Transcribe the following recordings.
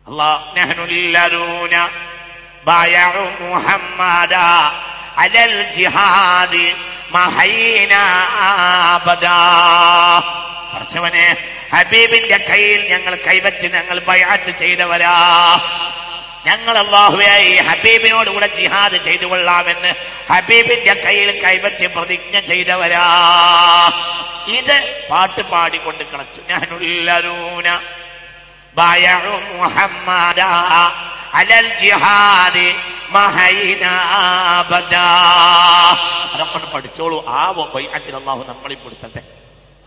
അല്ലാഹ് നഹ്നുല്ലദൂന ബായഉ മുഹമ്മദാ അലൽ ജിഹാദി മഹൈനാ അബദാ. പടച്ചവനെ, ഹബീബിന്റെ കയ്യിൽ ഞങ്ങൾ കൈവച്ച് ഞങ്ങൾ ബൈഅത്ത് ചെയ്തവരാ. ഞങ്ങൾ അല്ലാഹുവേ ഈ ഹബീബിനോട് കൂടെ ജിഹാദ് ചെയ്തു കൊള്ളാമെന്ന് ഹബീബിന്റെ കയ്യിൽ കൈവച്ച് പ്രതിജ്ഞ ചെയ്തവരാ. ഇത് പാട്ട് പാടിക്കൊണ്ട് കളിച്ചു. നഹ്നുല്ലദൂന ബായഉ മുഹമ്മദാ അലൽ ജിഹാദി മഹൈനാ അബദാ. അതൊക്കെ പഠിച്ചോളൂ. ആ ബൈഅത്തിൽ അല്ലാഹു നമ്മളെയും പെടുത്തട്ടെ,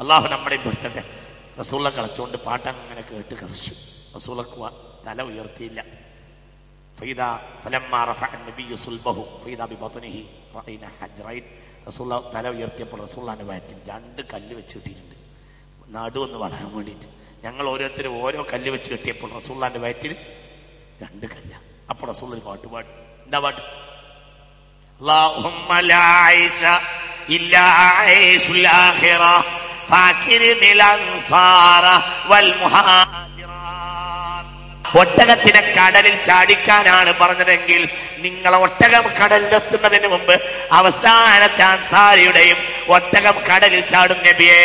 അല്ലാഹു നമ്മളെയും പെടുത്തട്ടെ. റസൂല കളിച്ചുകൊണ്ട് പാട്ടങ്ങനെ കേട്ട് കളിച്ചു. റസൂലക്ക് തല ഉയർത്തിയില്ല. റസൂല തല ഉയർത്തിയപ്പോൾ റസൂലിന്റെ വയറ്റിൽ 2 കല്ല് വെച്ച് കിട്ടിയിട്ടുണ്ട്, നടുവൊന്ന് വളരാൻ വേണ്ടിയിട്ട്. ഞങ്ങൾ ഓരോരുത്തരും ഓരോ കല്ല് വെച്ച് കിട്ടിയപ്പോൾ റസൂലിന്റെ വയറ്റിൽ 2 കല്ല്. അപ്പോൾ റസൂൽ ഒരു പാട്ട് പാടി. എന്താ പാട്ട്? അല്ലാഹുമ്മ ലാ ഐശ ഇല്ലാ ഐശുൽ ആഖിറ ഫാകിരിനിൽ അൻസാറ വൽ മുഹാജിറാൻ. ഒട്ടകത്തിനെ കടലിൽ ചാടിക്കാനാണ് പറഞ്ഞതെങ്കിൽ നിങ്ങൾ ഒട്ടകം കടലിലെത്തുന്നതിന് മുമ്പ് അവസാനത്തെ അൻസാരിയുടെയും ഒട്ടകം കടലിൽ ചാടും നബിയേ.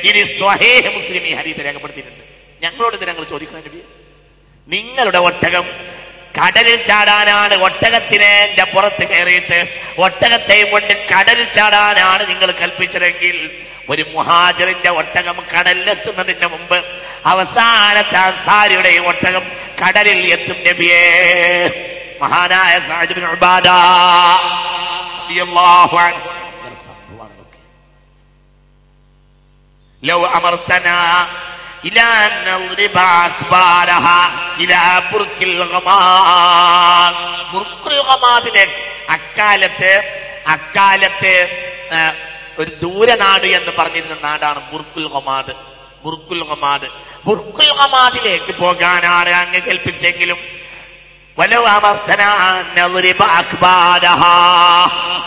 ഇനി സ്വഹീഹ് മുസ്ലിം ഈ ഹദീസ് രേഖപ്പെടുത്തിയിട്ടുണ്ട്. ഞങ്ങളോട് ഇത് ഞങ്ങൾ ചോദിക്കണം, നബിയെ നിങ്ങളുടെ ഒട്ടകം കടലിൽ ചാടാനാണ്, ഒട്ടകത്തിനെ പുറത്ത് കയറിയിട്ട് ഒട്ടകത്തെയും കൊണ്ട് കടലിൽ ചാടാനാണ് നിങ്ങൾ കൽപ്പിച്ചതെങ്കിൽ ഒരു മുഹാജിറിന്റെ ഒട്ടകം കടലിലെത്തുന്നതിന് മുമ്പ് അവസാനത്തെ അൻസാരിയുടെയും ഒട്ടകം കടലിൽ എത്തും നബിയേ. മഹാനായ സഅദ് ഇബ്നു ഉബാദ റളിയല്ലാഹു അൻഹു സംഭവമാണ് ഇതൊക്കെ. ലൗ അമർതനാ ഇലാ നദ്രിബ അക്ബാരഹാ ഇലാ ബുർക്കിൽ ഗമാദ്. ബുർക്കുൽ ഗമാദിലേക്ക് അക്കാലത്ത് ഒരു ദൂരനാട് എന്ന് പറഞ്ഞിരുന്ന നാടാണ് ബുർക്കുൽ ഗമാദ്. ബുർക്കുൽ ഗമാദിലേക്ക് പോകാനാണ് അങ്ങ് കൽപ്പിച്ചെങ്കിലും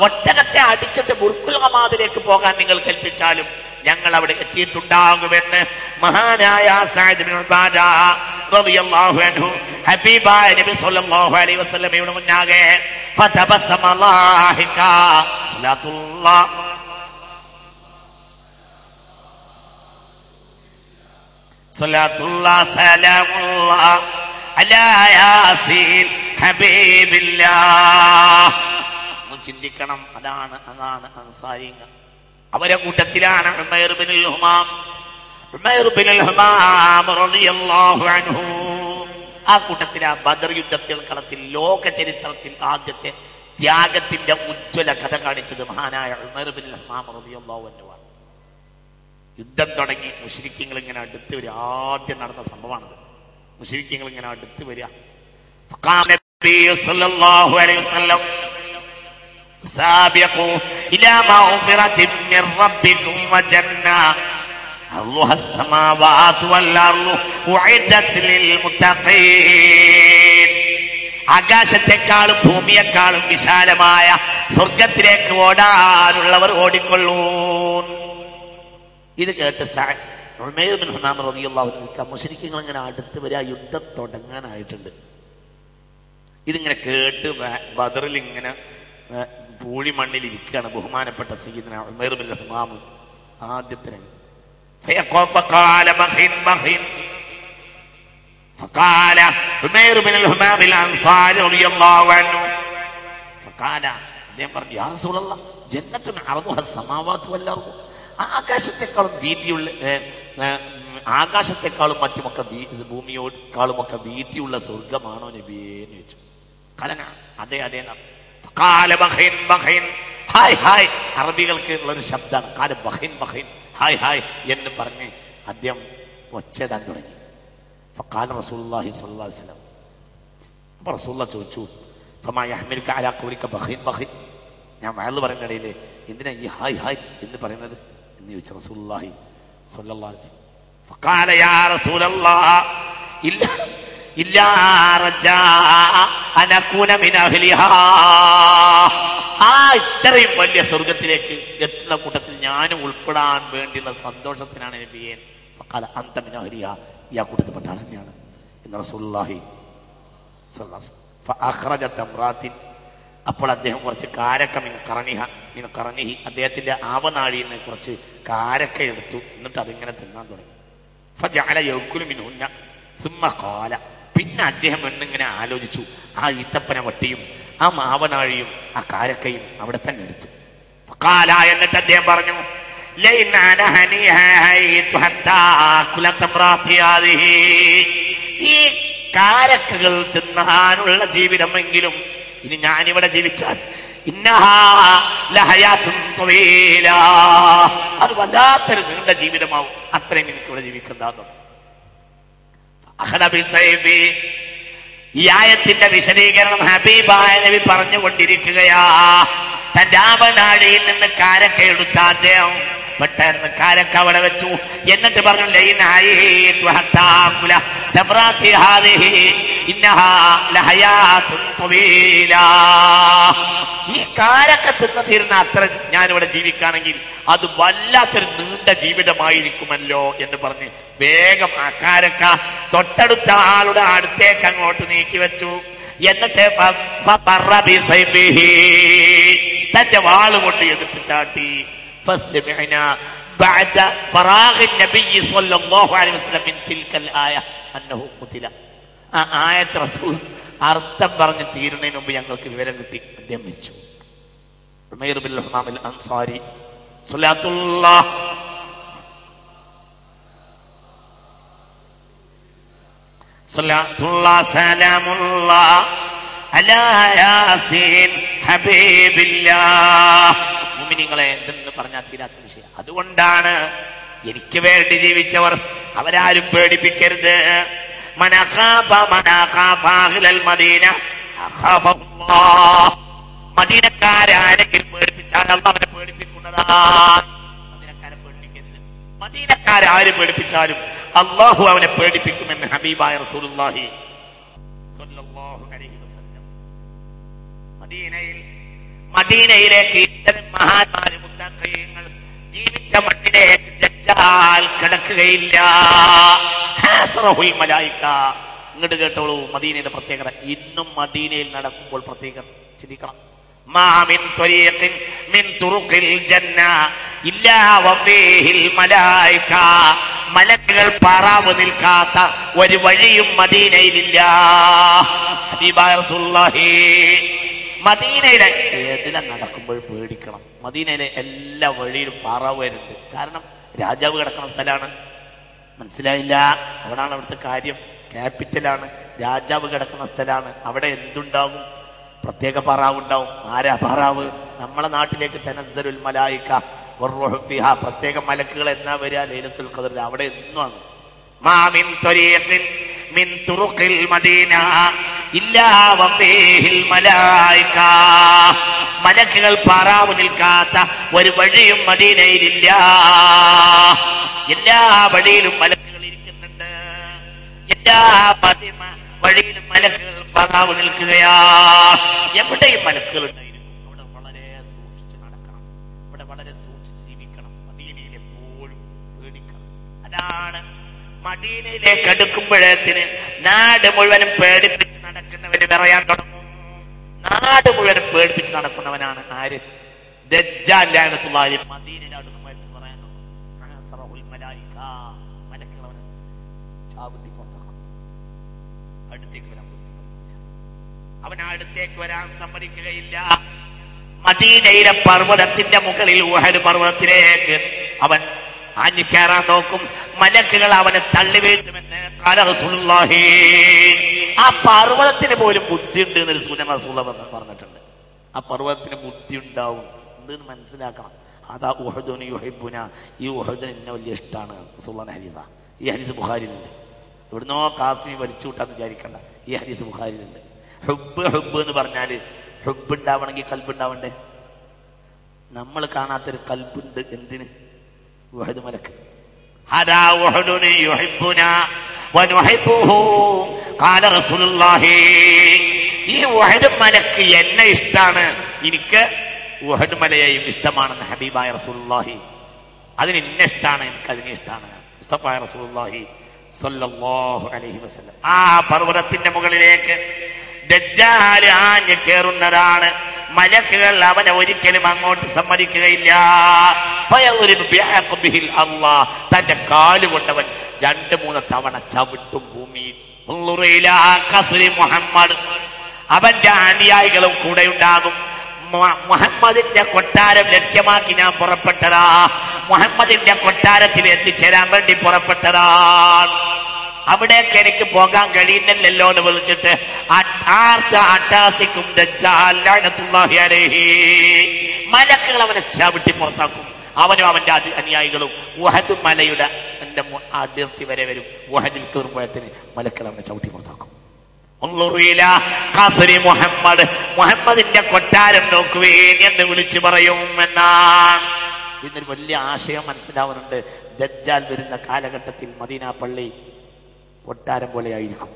ഒട്ടകത്തെ അടിച്ചിട്ട് ബുർക്കുൽ ഗമാദിലേക്ക് പോകാൻ നിങ്ങൾ കൽപ്പിച്ചാലും ഞങ്ങൾ അവിടെ എത്തിയിട്ടുണ്ടാകുമെന്ന് മഹാനായ സഅദ് ഇബ്നു ഉബാദ റളിയല്ലാഹു അൻഹു ഹബീബായ നബി സല്ലല്ലാഹു അലൈഹി വസല്ലമയുടെ മുന്നാകെ ഫതബസ്സമ ലാഹിക സലാത്തുല്ലാഹ് സലാമുല്ലാഹ് അലാ യാസീൻ ഹബീബില്ലാഹ്. ചിന്തിക്കണം. അതാണ് അൻസാരിങ്ങൾ. അവരെ കൂട്ടത്തിലാണ് ഉമൈർ ഇബ്നുൽ ഹുമാം റളിയല്ലാഹു അൻഹു. ആ കൂട്ടത്തിലാ ബദർ യുദ്ധത്തിൽ കളത്തിൽ ലോക ചരിത്രത്തിൽ ആദ്യത്തെ ത്യാഗത്തിന്റെ ഉജ്ജ്വല കഥ കാണിച്ചത് മഹാനായ ഉമൈർ ഇബ്നുൽ ഹുമാം റളിയല്ലാഹു അൻഹു. യുദ്ധം തുടങ്ങി മുശ്രിക്കീങ്ങൾ ഇങ്ങനെ അടുത്ത് വരിക. ആദ്യം നടന്ന സംഭവമാണത്. മുശ്രിക്കീങ്ങൾ ഇങ്ങനെ അടുത്ത് വരിക. سابقوا إلى مغفرة من ربكم وجنة عرضها السماوات والأرض أعدت للمتقين. ആകാശത്തെക്കാളും ഭൂമിയെക്കാളും വിശാലമായ സ്വർഗത്തിലേക്ക് ഓടാനുള്ളവർ ഓടിക്കൊള്ളൂ. ഇത് കേട്ട് ഉമൈർ ഇബ്നു ഹുമാം റളിയല്ലാഹു അൻഹു മുശ്രിക്കീങ്ങൾ ഇങ്ങനെ അടുത്ത് വരിക. യുദ്ധം തുടങ്ങാനായിട്ടുണ്ട്. ഇതിങ്ങനെ കേട്ട് ബദറിൽ ഇങ്ങനെ പൂഴി മണ്ണിൽ ഇരിക്കുകയാണ് ബഹുമാനപ്പെട്ട സയ്യിദുനാ ഉമൈർ ഇബ്നു ഹുമാം. ആദ്യത്തെ فقال عمير بن الهمام الأنصاري رضي الله عنه فقال يا رسول الله جنة عرضها السماوات والأرض. ആകാശത്തെക്കാളും വീതിയുള്ള ആകാശത്തെക്കാളും മറ്റുമൊക്കെ ഭൂമിയോക്കാളുമൊക്കെ വീതിയുള്ള സ്വർഗമാണോ നബിയേ എന്ന് ചോദിച്ചു. കലന അതെ കാല ബഖൈൻ ബഖൈൻ ഹായ് ഹായ്. അറബികൾക്ക് ഉള്ളൊരു ശബ്ദമാണ് കാല ബഖൈൻ ബഖൈൻ ഹായ് ഹായ് എന്ന് പറഞ്ഞ് അദ്ദേഹം ഒച്ചയിടാൻ തുടങ്ങി. ഫഖാല റസൂലുള്ളാഹി സ്വല്ലല്ലാഹു അലൈഹി വസല്ലം. അപ്പോൾ റസൂലുള്ളാഹി ചോദിച്ചു ഫമാ യഹ്മിലുക അലാ ഖൗലിക ബഖൈൻ ബഖൈൻ. ഞാൻ വഅദ് പറയുന്ന ഇടയിൽ എന്തിനാ ഈ ഹായ് ഹായ് എന്ന് പറയുന്നത് എന്ന് ചോദിച്ചു റസൂലുള്ളാഹി സ്വല്ലല്ലാഹു അലൈഹി വസല്ലം. ഫഖാല യാ റസൂലല്ലാഹ് ഇല്ലാ റജാ അൻ അകൂന മിൻ അഹ്ലിഹാ. ഇത്രയും വലിയ സ്വർഗത്തിലേക്ക് എത്തുന്ന കൂട്ടത്തിൽ ഞാനും ഉൾപ്പെടാൻ വേണ്ടിയുള്ള സന്തോഷത്തിനാണ് നബിയേ. ഫഖാല അൻത മിൻ അഹ്ലിഹാ. ഈ ആ കൂട്ടത്തിൽപ്പെട്ട ആൾ തന്നെയാണ്. എന്ന് റസൂലുള്ളാഹി സ്വല്ലല്ലാഹു അലൈഹി വസല്ലം. ഫഅഖ്റജ തംറാത്തിൻ, അപ്പോൾ അദ്ദേഹം കുറച്ച് കാരക്ക മിൻ ഖറനിഹി, അദ്ദേഹത്തിന്റെ ആവനാഴിയിൽ നിന്ന് കുറച്ച് കാരക്ക എടുത്തു. എന്നിട്ട് അതിങ്ങനെ തിന്നാൻ തുടങ്ങി. ഫജഅല യഅകുലു മിൻഹുന്ന സുമ്മ ഖാല, പിന്നെ അദ്ദേഹം എന്നിങ്ങനെ ആലോചിച്ചു. ആ ഈത്തപ്പന വട്ടിയും ആ മാവനാഴിയും ആ കാരക്കയും അവിടെ തന്നെ എടുത്തു. ഖാല, എന്നിട്ട് അദ്ദേഹം പറഞ്ഞു, ഈ കാരക്കകൾ തിന്നാനുള്ള ജീവിതമെങ്കിലും ഇനി ഞാനിവിടെ ജീവിച്ചാൽ അത് വല്ലാത്തൊരു നീണ്ട ജീവിതമാവും, അത്രയും എനിക്കിവിടെ ജീവിക്കണ്ടെന്നു. ഈ ആയത്തിന്റെ വിശദീകരണം ഹബീബായ നബി പറഞ്ഞുകൊണ്ടിരിക്കുകയാ. തന്റെ ആവനാഴിയിൽ നിന്ന് കാരക്ക എടുത്ത അദ്ദേഹം പെട്ടെന്ന് കാരക്ക അവിടെ വെച്ചു. എന്നിട്ട് പറഞ്ഞു, ഈ കാരക്ക തിന്ന് തീരുന്ന അത്ര ഞാനിവിടെ ജീവിക്കുകയാണെങ്കിൽ അത് വല്ലാത്തൊരു നീണ്ട ജീവിതമായിരിക്കുമല്ലോ എന്ന് പറഞ്ഞ് വേഗം ആ കാരക്ക തൊട്ടടുത്ത ആളുടെ അടുത്തേക്ക് അങ്ങോട്ട് നീക്കി വെച്ചു. എന്നിട്ട് തന്റെ വാള് കൊണ്ട് എടുത്ത് ചാട്ടി. بعد فراغ النبي صلى الله عليه وسلم من تلك الآية أنه قتل. ആ ആയത്ത് റസൂൽ അർത്ഥം പറഞ്ഞ് തീരുന്നതിന് മുമ്പ് ഞങ്ങൾക്ക് വിവരം കിട്ടി, അദ്ദേഹം മരിച്ചു. ഉമൈർ ബിൻ ഹുമാം അൽ അൻസാരി സ്വല്ലല്ലാഹു സലാമുല്ലാഹ് അലാ യാസീൻ ഹബീബില്ലാഹ്. മുഅ്മിനീങ്ങളെ, എന്തെന്ന് പറഞ്ഞാൽ തീരാത്ത വിഷയം. അതുകൊണ്ടാണ് എനിക്ക് വേണ്ടി ജീവിച്ചവർ അവരാരും പേടിപ്പിക്കരുത്. മദീനക്കാരെങ്കിലും പേടിപ്പിച്ചാൽ അല്ലാഹുവിനെ പേടിപ്പിക്കുന്നതാണ്. മദീനക്കാരെ പേടിപ്പിക്കരുത്. മദീനക്കാരെ പേടിപ്പിച്ചാലും അല്ലാഹു അവനെ പേടിപ്പിക്കുമെന്ന് ഹബീബായ റസൂലുള്ളാഹി സ്വല്ലല്ലാഹു അലൈഹി വസല്ലം. മദീനയിലേക്ക് ഇത്തരം മഹാന്മാര് മുത്തഖീങ്ങൾ ജീവിച്ച മണ്ണിലേക്ക് ദജ്ജാൽ കടക്കുകയില്ല. ഹാസറഹുൽ മലായിക. ഇങ്ങോട്ട് കേട്ടോളൂ മദീനയുടെ പ്രത്യേകത. ഇന്നും മദീനയിൽ നടക്കുമ്പോൾ പ്രത്യേകം ചിന്തിക്കണം. മാ മിൻ ത്വരീഖിൻ മിൻ തുറുഖിൽ ജന്ന ഇല്ലാ വഫീഹിൽ മലായിക. മലക്കുകൾ പാറാവ് നിൽക്കാത്ത ഒരു വഴിയും മദീനയിലില്ല. ഹബീബായ റസൂലുള്ളാഹി മദീനയിലെ ഏതില നടക്കുമ്പോൾ പേടിക്കണം. മദീനയിലെ എല്ലാ വഴിയിലും പാറാവുകാരുണ്ട്. കാരണം രാജാവ് കിടക്കുന്ന സ്ഥലമാണ്. മനസ്സിലായില്ല? അവിടാണ് അവിടുത്തെ കാര്യം. ക്യാപിറ്റലാണ്. രാജാവ് കിടക്കുന്ന സ്ഥലമാണ്. അവിടെ എന്തുണ്ടാവും? പ്രത്യേക പാറാവ് ഉണ്ടാവും. ആരാ പാറാവ്? നമ്മളെ നാട്ടിലേക്ക് തനസ്സലുൽ മലായിക വറുഹു ഫിഹാ. പ്രത്യേക മലക്കുകൾ എന്നാ വരിക? ലൈലത്തുൽ ഖദറിൽ. അവിടെ എന്നുമാണ്. മാ മിൻ ത്വരീഖിൻ മിൻ തുറുഖിൽ മദീന ഇല്ലാ വഫീഹിൽ മലായിക. മലക്കുകൾ പാറാവ് നിൽക്കാത്ത ഒരു വഴിയും മദീനയിലില്ല. എല്ലാ വഴിയിലും മലക്കുകൾ ഇരിക്കുന്നുണ്ട്. എല്ലാ വഴിയിലും മലക്കുകൾ പാറാവ് നിൽക്കുകയാ. എവിടെയും മലക്കുകൾ ഉണ്ടായിരിക്കും. അവിടെ വളരെ സൂക്ഷിച്ച് നടക്കണം. ഇവിടെ വളരെ സൂക്ഷിച്ച് ജീവിക്കണം. മദീനയിൽ എപ്പോഴും പേടിക്കണം. അതാണ് മദീനയിലേക്ക് അടുക്കുമ്പോഴത്തിന് നാട് മുഴുവനും പേടിപ്പിച്ച് നടക്കുന്നവര് പറയാൻ തുടങ്ങും. നാട് മുഴുവനും പേടിപ്പിച്ച് നടക്കുന്നവനാണ് ആര്? ദജ്ജാൽ ലഅനത്തുല്ലാഹി. മദീനയിൽ അടുക്കുമ്പോഴത്തിന് പറയാൻ തുടങ്ങും. മലക്കുകൾ അവനെ ചാവുത്തി പുറത്താക്കും. അടുത്തേക്ക് വരാൻ അവൻ അടുത്തേക്ക് വരാൻ സമ്മതിക്കുകയില്ല. മദീനയിലെ പർവ്വതത്തിന്റെ മുകളിൽ ഉഹദ് പർവ്വതത്തിലേക്ക് അവൻ ആഞ്ഞു കയറാൻ നോക്കും. മലക്കുകൾ അവനെ തള്ളി വീഴ്ത്തുമെന്ന് ഖാല റസൂലുള്ളാഹി. ആ പർവ്വതത്തിന് പോലും ബുദ്ധി ഉണ്ട് എന്നൊരു സൂചന റസൂലുള്ളാഹി പറഞ്ഞിട്ടുണ്ട്. ആ പർവ്വതത്തിന് ബുദ്ധി ഉണ്ടാവും എന്തെന്ന് മനസ്സിലാക്കണം. അതാ ഉഹദുനി യുഹിബ്ബുന. ഈ ഉഹദിന് എന്നെ വലിയ ഇഷ്ടമാണ് റസൂലുള്ളാഹിന്റെ ഹദീസാ. ഈ ഹദീസ് ബുഖാരിയിലുണ്ട്. ഇവിടുന്നോ കാസിമി വലിച്ചു വിട്ടാന്ന് വിചാരിക്കണ്ട. ഈ ഹദീസ് ബുഖാരിയിലുണ്ട്. ഹുബ്ബ് എന്ന് പറഞ്ഞാല് ഹുബ്ബ് ഉണ്ടാവണമെങ്കിൽ കൽബുണ്ടാവണ്ടേ? നമ്മൾ കാണാത്തൊരു കൽബുണ്ട്. എന്തിന്? വഹദ് മലക്ക്. ഹദാ വഹദുനി യുഹിബ്ബുന വനുഹിബ്ബുഹു ഖാല റസൂലുള്ളാഹി. ഈ വഹദ് മലക്ക് എന്നെ ഇഷ്ടാണ്, എനിക്ക് വഹദ് മലയെയും ഇഷ്ടമാണെന്ന് ഹബീബായ റസൂലുള്ളാഹി. അതിന് എന്നെ ഇഷ്ടാണ്, എനിക്ക് അതിനെ ഇഷ്ടാണ്. മുസ്തഫായ റസൂലുള്ളാഹി സല്ലല്ലാഹു അലൈഹി വസല്ലം. ആ പർവ്വതത്തിന്റെ മുകളിലേക്ക് ദജ്ജാൽ ആഞ്ഞു കേറുന്നതാണ്. മലക്കുകൾ അവനെ ഒരിക്കലും അങ്ങോട്ട് സമ്മതിക്കുകയില്ല. തന്റെ കാലുകൊണ്ടവൻ 2-3 തവണ ചവിട്ടും ഭൂമിയിൽ. മുഹമ്മദ് അവന്റെ അനുയായികളും കൂടെ ഉണ്ടാകും. മുഹമ്മദിന്റെ കൊട്ടാരം ലക്ഷ്യമാക്കി ഞാൻ പുറപ്പെട്ടതാ. മുഹമ്മദിന്റെ കൊട്ടാരത്തിൽ എത്തിച്ചേരാൻ വേണ്ടി പുറപ്പെട്ടതാണ്. അവിടേക്ക് എനിക്ക് പോകാൻ കഴിയുന്നില്ലല്ലോ എന്ന് വിളിച്ചിട്ട് അട്ടാസിക്കും മലക്കുകൾ അവനെ ചവിട്ടി പുറത്താക്കും. അവനും അവന്റെ അനുയായികളും ഉഹദ് മലയുടെ അതിർത്തി വരെ വരും. ഉഹദിൽ കയറുമ്പോഴത്തിന് മലക്കുകൾ അവനെ ചവിട്ടി പുറത്താക്കും. മുഹമ്മദിന്റെ കൊട്ടാരം നോക്കുവേൻ എന്ന് വിളിച്ചു പറയും എന്നാണ്. ഇന്നൊരു വലിയ ആശയം മനസ്സിലാവുന്നുണ്ട്. ദജ്ജാൽ വരുന്ന കാലഘട്ടത്തിൽ മദീന പള്ളി കൊട്ടാരം പോലെ ആയിരിക്കും.